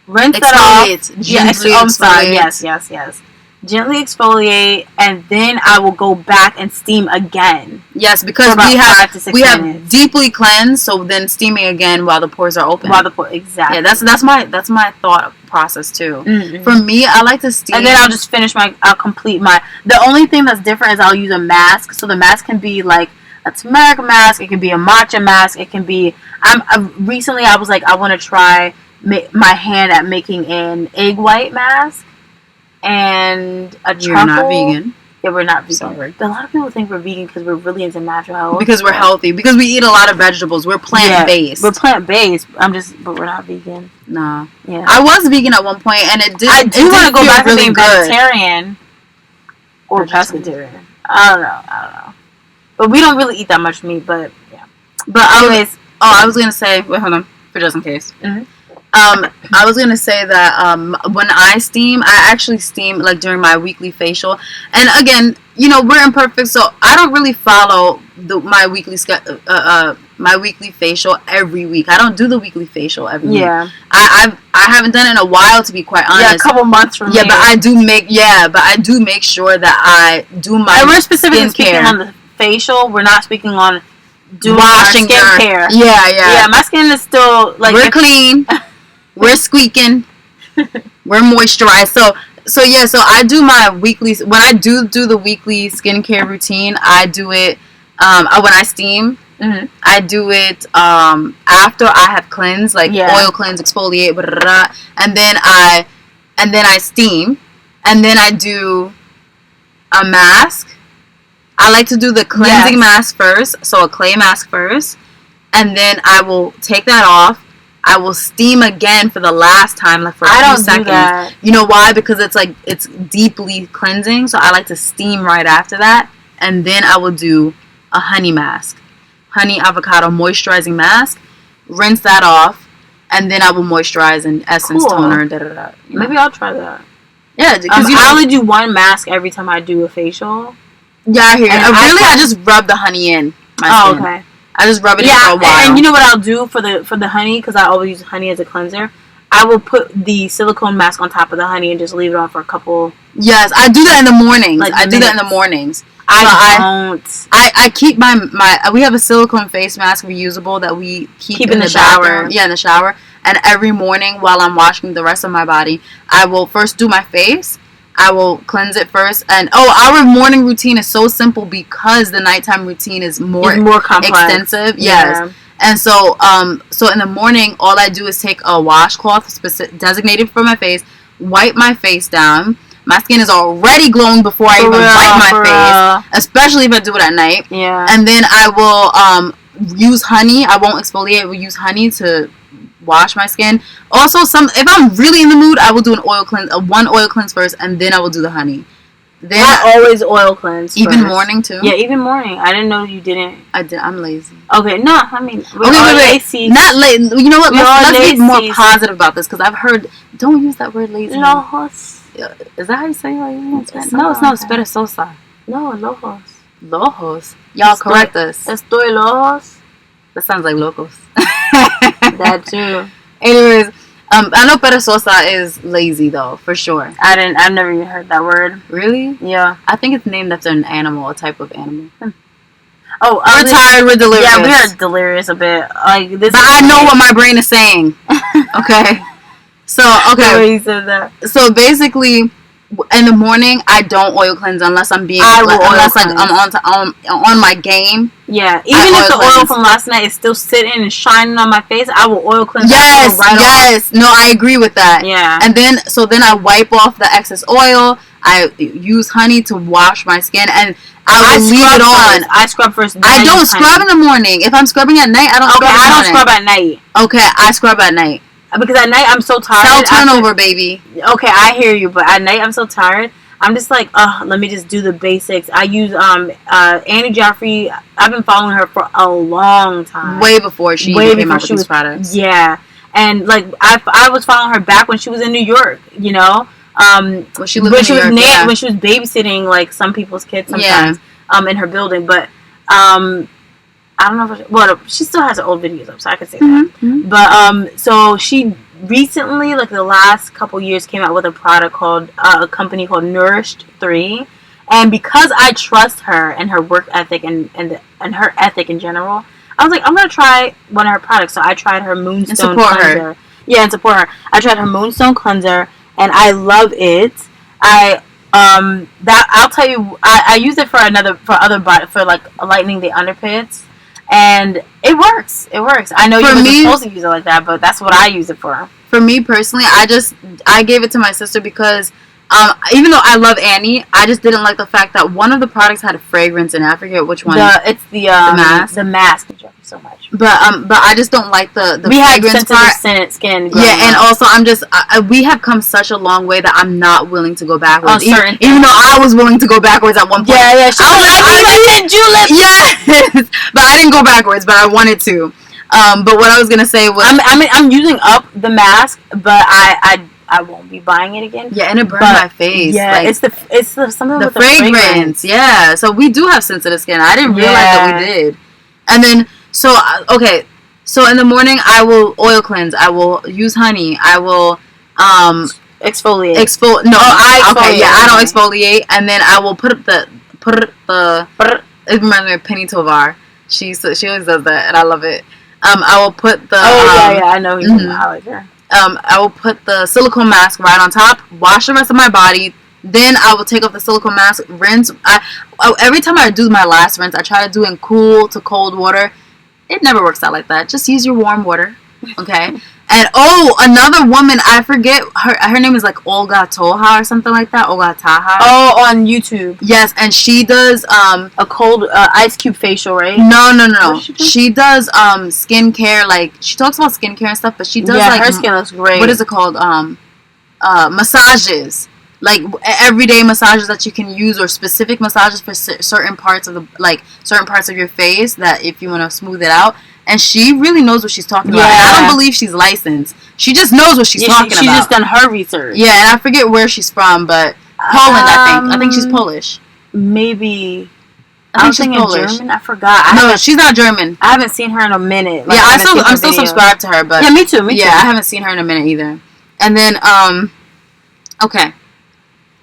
rinse that off. Gently exfoliate. Yes. Gently exfoliate, and then I will go back and steam again. Yes, because we have deeply cleansed, so then steaming again while the pores are open. Exactly. Yeah, that's my thought process too. Mm-hmm. For me, I like to steam, and then I'll just I'll complete my. The only thing that's different is I'll use a mask. So the mask can be like a turmeric mask. It can be a matcha mask. It can be. Recently I was like, I want to try my hand at making an egg white mask. And a truffle. You're not vegan. Yeah, we're not vegan. Sorry. But a lot of people think we're vegan because we're really into natural health. Because we're healthy. Because we eat a lot of vegetables. We're plant-based. We're plant-based. But we're not vegan. No. Yeah. I was vegan at one point, and it did. I do want to go back to being vegetarian or pescatarian. I don't know. But we don't really eat that much meat. But yeah. But anyways, I was gonna say. Wait, hold on. For just in case. Mm-hmm. I was gonna say that when I steam, I actually steam like during my weekly facial. And again, we're imperfect, so I don't really follow my weekly facial every week. I don't do the weekly facial every week. I haven't done it in a while, to be quite honest. Yeah, a couple months from but I do make sure that I do my. And we're specifically speaking on the facial. We're not speaking on doing washing skincare. Yeah. My skin is still like we're clean. We're squeaking. We're moisturized. So I do my weekly. When I do the weekly skincare routine, I do it when I steam. Mm-hmm. I do it after I have cleansed, like oil cleanse, exfoliate, blah, blah, blah, and then I steam, and then I do a mask. I like to do the cleansing mask first, so a clay mask first, and then I will take that off. I will steam again for the last time, like for a few seconds. Do that. You know why? Because it's deeply cleansing, so I like to steam right after that, and then I will do a honey mask, honey avocado moisturizing mask. Rinse that off, and then I will moisturize and essence toner. Maybe I'll try that. Yeah, because I only do one mask every time I do a facial. Yeah, I hear you. I just rub the honey in my skin. Okay. I just rub it in for a while. And you know what I'll do for the honey, because I always use honey as a cleanser? I will put the silicone mask on top of the honey and just leave it on for a couple. Yes, I do that in the mornings. I keep my we have a silicone face mask reusable that we keep in the shower. Yeah, in the shower. And every morning while I'm washing the rest of my body, I will first do my face. I will cleanse it first. And our morning routine is so simple because the nighttime routine is more complex. Extensive. Yes. Yeah. And so in the morning, all I do is take a washcloth designated for my face, wipe my face down. My skin is already glowing before I even wipe my face, especially if I do it at night. Yeah. And then I will use honey. I won't exfoliate. I will use honey to wash my skin. Also, if I'm really in the mood, I will do one oil cleanse first, and then I will do the honey. Then I always oil cleanse first. Even morning too? Yeah, even morning. I didn't know you didn't. I'm lazy. Okay, no, I mean, wait. Not lazy. You know what? Let's be more positive about this, because I've heard, don't use that word lazy. Lojos. Is that how you say it? No, it's not. It's perezosa. No, lojos. Lojos? Y'all correct us. Estoy lojos. That sounds like locos. That too. Anyways, I know perezosa is lazy though, for sure. I've never even heard that word. Really? Yeah. I think it's named after an animal, a type of animal. Oh, we're tired. We're delirious. Yeah, we are delirious a bit. Like this. But I know what my brain is saying. Okay. So okay. You said that. So basically, in the morning, I don't oil cleanse unless I'm on my game. Yeah, even if the oil from last night is still sitting and shining on my face, I will oil cleanse. Yes. No, I agree with that. Yeah. And then I wipe off the excess oil. I use honey to wash my skin, and I will leave it on. I scrub first. I don't scrub in the morning. If I'm scrubbing at night, I don't scrub. I don't scrub at night. Okay, I scrub at night. Because at night I'm so tired. Cell turnover, baby. Okay, I hear you, but at night I'm so tired. I'm just like, let me just do the basics. I use Annie Jaffrey. I've been following her for a long time. Way before she came out with these products. Yeah. And like I was following her back when she was in New York, you know. When she was babysitting like some people's kids sometimes. In her building, but I don't know if she still has her old videos up, so I can say that. Mm-hmm. But so she recently, like the last couple years, came out with a product called a company called Nourished 3. And because I trust her and her work ethic and her ethic in general, I was like, I'm gonna try one of her products. So I tried her Moonstone cleanser. Yeah, and support her. I tried her Moonstone cleanser, and I love it. I'll tell you, I use it for like lightening the underpits, and it works. It works. I know you're supposed to use it like that, but that's what I use it for. For me personally, I gave it to my sister because even though I love Annie, I just didn't like the fact that one of the products had a fragrance in it. I forget which one. It's the mask. The mask. So much. But I just don't like the we fragrance had sensitive skin. Yeah, and also we have come such a long way that I'm not willing to go backwards. Even though I was willing to go backwards at one point. Yeah. I did julep. Yes, but I didn't go backwards. But I wanted to. But what I was gonna say was, I'm using up the mask, but I won't be buying it again. Yeah, and it burned my face. Yeah, like, it's the something with the fragrance. Yeah, so we do have sensitive skin. I didn't realize that we did. And then so in the morning I will oil cleanse. I will use honey. I will exfoliate. I exfoliate. I don't exfoliate. And then I will put the. It reminds me of Penny Tovar. She always does that, and I love it. I will put the. I know you. Mm-hmm. I like her. I will put the silicone mask right on top, wash the rest of my body, then I will take off the silicone mask, rinse. Every time I do my last rinse, I try to do it in cool to cold water. It never works out like that. Just use your warm water, okay? And another woman, I forget her name is like Olga Toha or something like that. Olga Taha. Oh, on YouTube. Yes, and she does a cold ice cube facial, right? No. She does skincare, like she talks about skincare and stuff, but she does like her skin looks great. What is it called? Massages. Like everyday massages that you can use, or specific massages for certain parts of your face, that if you want to smooth it out. And she really knows what she's talking about. And I don't believe she's licensed. She just knows what she's talking about. She's just done her research. Yeah, and I forget where she's from, but Poland, I think she's Polish. Maybe. I think she's Polish. German? I forgot. No, she's not German. I haven't seen her in a minute. Like, I'm still subscribed to her, but yeah, me too. Yeah, I haven't seen her in a minute either. And then okay.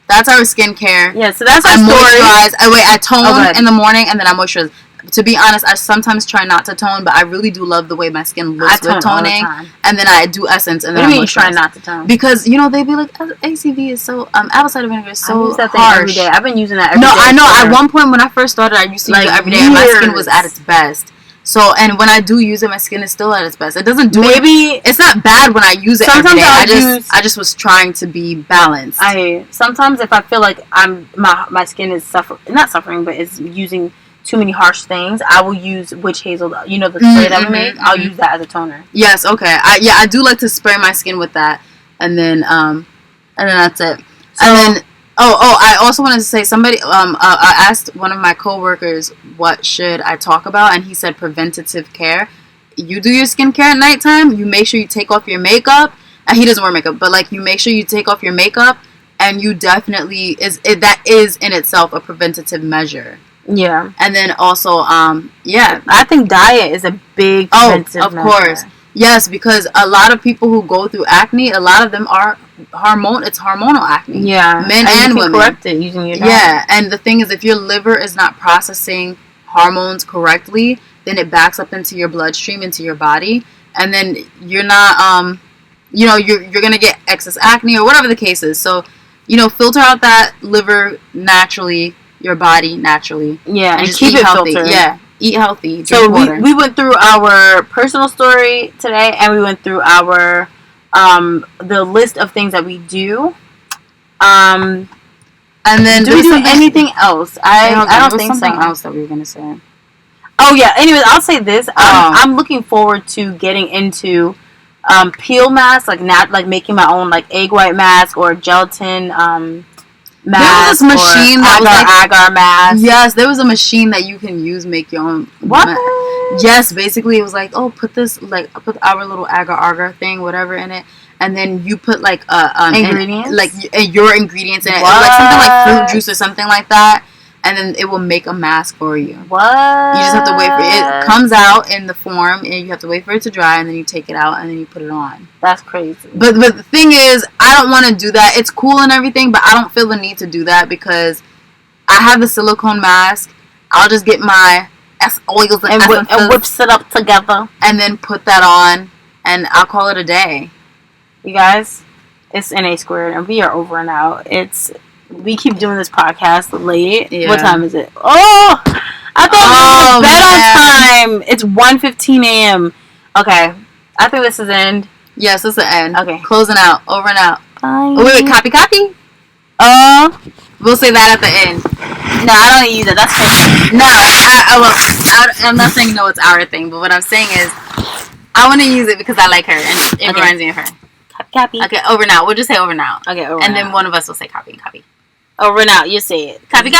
That's our skincare. Yeah, so that's our story. I tone in the morning, and then I moisturize. To be honest, I sometimes try not to tone, but I really do love the way my skin looks with toning. And then I do essence, and then I try not to tone. Because they be like, ACV is so apple cider vinegar is so I use that harsh. thing every day. I've been using that every day. No, I know. At one point when I first started, I used to use it every day, and my skin was at its best. So, and when I do use it, my skin is still at its best. It doesn't do it's not bad when I use it every day. I just was trying to be balanced. Sometimes if I feel like my skin is not suffering, but it's using too many harsh things, I will use witch hazel. The spray that we make. I'll use that as a toner. Yes, okay. I do like to spray my skin with that, and then that's it. So, and then I also wanted to say, somebody I asked one of my coworkers what should I talk about, and he said preventative care. You do your skincare at nighttime. You make sure you take off your makeup. And he doesn't wear makeup, but like you make sure you take off your makeup, and you definitely that is in itself a preventative measure. Yeah. And then also, I think diet is a big of course. Yes, because a lot of people who go through acne, a lot of them are hormonal acne. Yeah. Men and women. Correct it using your diet. Yeah, and the thing is, if your liver is not processing hormones correctly, then it backs up into your bloodstream, into your body, and then you're not, you're going to get excess acne or whatever the case is. So, filter out that liver naturally, your body naturally. Yeah, and just keep it healthy. Filtered. Yeah, eat healthy. So we went through our personal story today, and we went through our the list of things that we do. And then do we do anything else? I don't think something else that we were gonna say. Oh yeah. Anyways, I'll say this. I'm looking forward to getting into peel masks, like making my own like egg white mask or gelatin. mask. There was this machine that was like agar mask. Yes, there was a machine that you can use make your own. What? Yes, basically it was like, oh, put this put our little agar thing, whatever in it, and then you put like ingredients, your ingredients in it, like something like fruit juice or something like that. And then it will make a mask for you. What? You just have to wait for it. It comes out in the form, and you have to wait for it to dry, and then you take it out, and then you put it on. That's crazy. But the thing is, I don't want to do that. It's cool and everything, but I don't feel the need to do that because I have the silicone mask. I'll just get my oils and whips it up together. And then put that on, and I'll call it a day. You guys, it's NA squared, and we are over and out. We keep doing this podcast late. Yeah. What time is it? Oh! I thought it was bed on time. It's 1:15 a.m. Okay. I think this is the end. Yes, this is the end. Okay. Closing out. Over and out. Bye. Oh, wait. Copy. We'll say that at the end. No, I don't use it. That's her. No, I'm not saying no, it's our thing. But what I'm saying is, I want to use it because I like her. And it reminds me of her. Copy. Okay, over now. We'll just say over now. Okay, over and then one of us will say copy. Over now, you say it. Copy.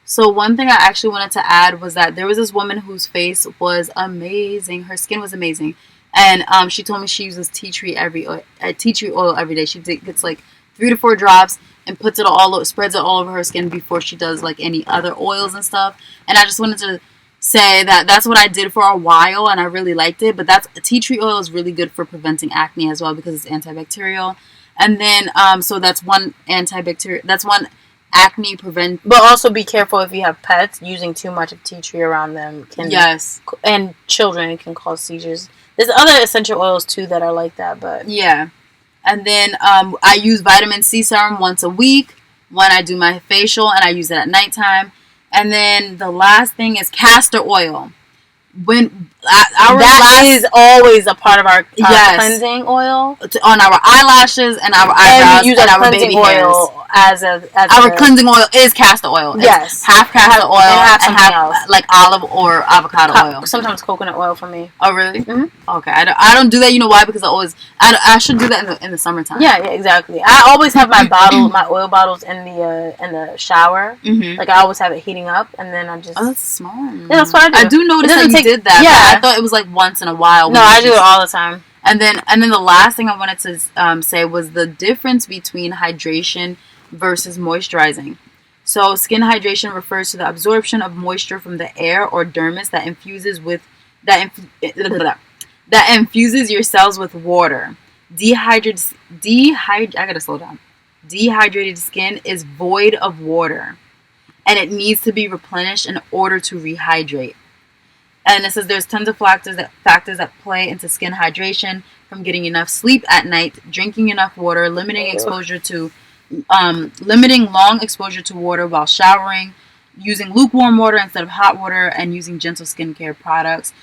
So one thing I actually wanted to add was that there was this woman whose face was amazing. Her skin was amazing. And she told me she uses tea tree oil every day. She gets like 3 to 4 drops and spreads it all over her skin before she does like any other oils and stuff. And I just wanted to say that that's what I did for a while and I really liked it. But tea tree oil is really good for preventing acne as well because it's antibacterial. And then, so that's one antibacterial. That's one acne prevent. But also be careful if you have pets. Using too much of tea tree around them can. Yes. And children can cause seizures. There's other essential oils too that are like that, but yeah. And then I use vitamin C serum once a week when I do my facial, and I use it at nighttime. And then the last thing is castor oil. That is always a part of our cleansing oil on our eyelashes and our eyebrows and, and our baby oil hairs. Our cleansing oil is castor oil. Yes, half castor oil and half else. Like olive or avocado oil. Sometimes coconut oil for me. Oh really? Mm-hmm. Okay, I don't do that. You know why? Because I should do that in the summertime. Yeah, exactly. I always have my oil bottles in the shower. Mm-hmm. Like I always have it heating up, and then I just. Oh, that's smart. Yeah, that's what I do. I do notice that you did that. Yeah, but I thought it was like once in a while. No, I do it all the time. And then the last thing I wanted to say was the difference between hydration versus moisturizing. So skin hydration refers to the absorption of moisture from the air or dermis that infuses your cells with water. Dehydrated skin is void of water, and it needs to be replenished in order to rehydrate. And it says there's tons of factors that play into skin hydration, from getting enough sleep at night, drinking enough water, limiting long exposure to water while showering, using lukewarm water instead of hot water, and using gentle skincare products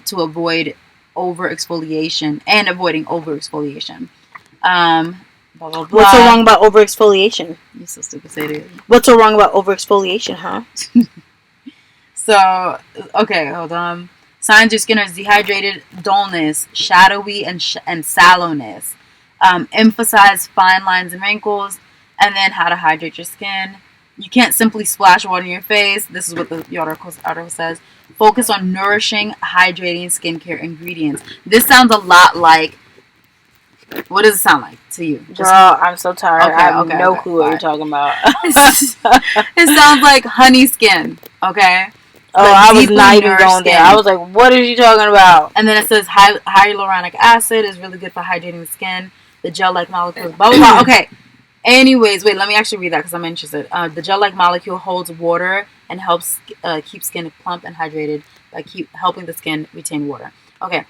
to avoid overexfoliation and avoiding overexfoliation. Blah, blah, blah. What's so wrong about overexfoliation? You're so stupid, say it. What's so wrong about overexfoliation, huh? So, okay, hold on. Signs your skin is dehydrated, dullness, shadowy, and sallowness. Emphasize fine lines and wrinkles, and then how to hydrate your skin. You can't simply splash water in your face. This is what the article says. Focus on nourishing, hydrating skincare ingredients. This sounds a lot like. What does it sound like to you? Girl, I'm so tired. I have no clue what you're talking about. It sounds like honey skin. Okay. Oh, I was not even going there. I was like, what are you talking about? And then it says hyaluronic acid is really good for hydrating the skin. The gel-like molecule, blah, blah, blah. Okay. Anyways, wait, let me actually read that because I'm interested. The gel-like molecule holds water and helps keep skin plump and hydrated by helping the skin retain water. Okay.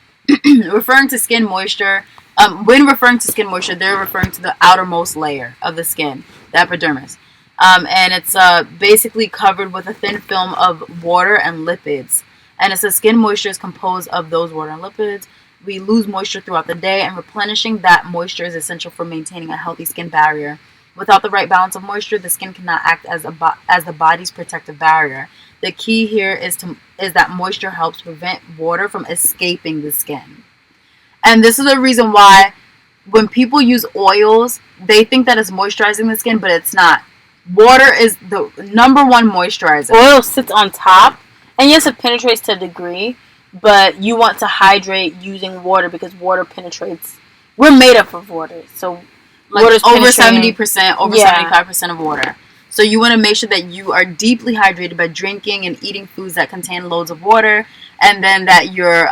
Referring to skin moisture, when referring to skin moisture, they're referring to the outermost layer of the skin, the epidermis. And it's basically covered with a thin film of water and lipids. And it says skin moisture is composed of those water and lipids. We lose moisture throughout the day, and replenishing that moisture is essential for maintaining a healthy skin barrier. Without the right balance of moisture, the skin cannot act as the body's protective barrier. The key here is that moisture helps prevent water from escaping the skin. And this is the reason why when people use oils, they think that it's moisturizing the skin, but it's not. Water is the number one moisturizer. Oil sits on top, and yes, it penetrates to a degree, but you want to hydrate using water because water penetrates. We're made up of water, so like over 70%, over 75% of water. So you want to make sure that you are deeply hydrated by drinking and eating foods that contain loads of water, and then that you're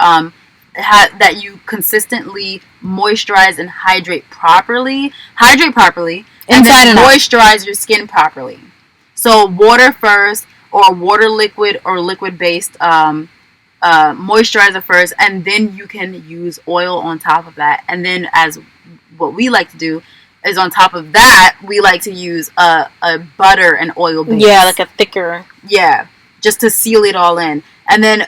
that you consistently moisturize and hydrate properly. Hydrate properly. And then moisturize your skin properly. So water first, or water liquid, or liquid-based moisturizer first, and then you can use oil on top of that. And then, as what we like to do is, on top of that, we like to use a butter and oil base. Yeah, like a thicker. Yeah, just to seal it all in. And then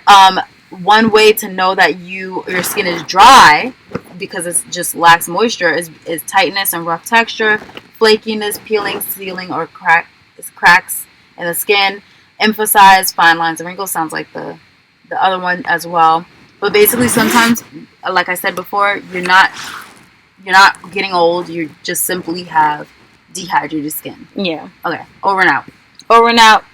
one way to know that your skin is dry, because it just lacks moisture, is tightness and rough texture, flakiness, peeling, sealing, or cracks in the skin. Emphasize fine lines and wrinkles. Sounds like the other one as well. But basically, sometimes, like I said before, you're not getting old. You just simply have dehydrated skin. Yeah. Okay. Over and out. Over and out.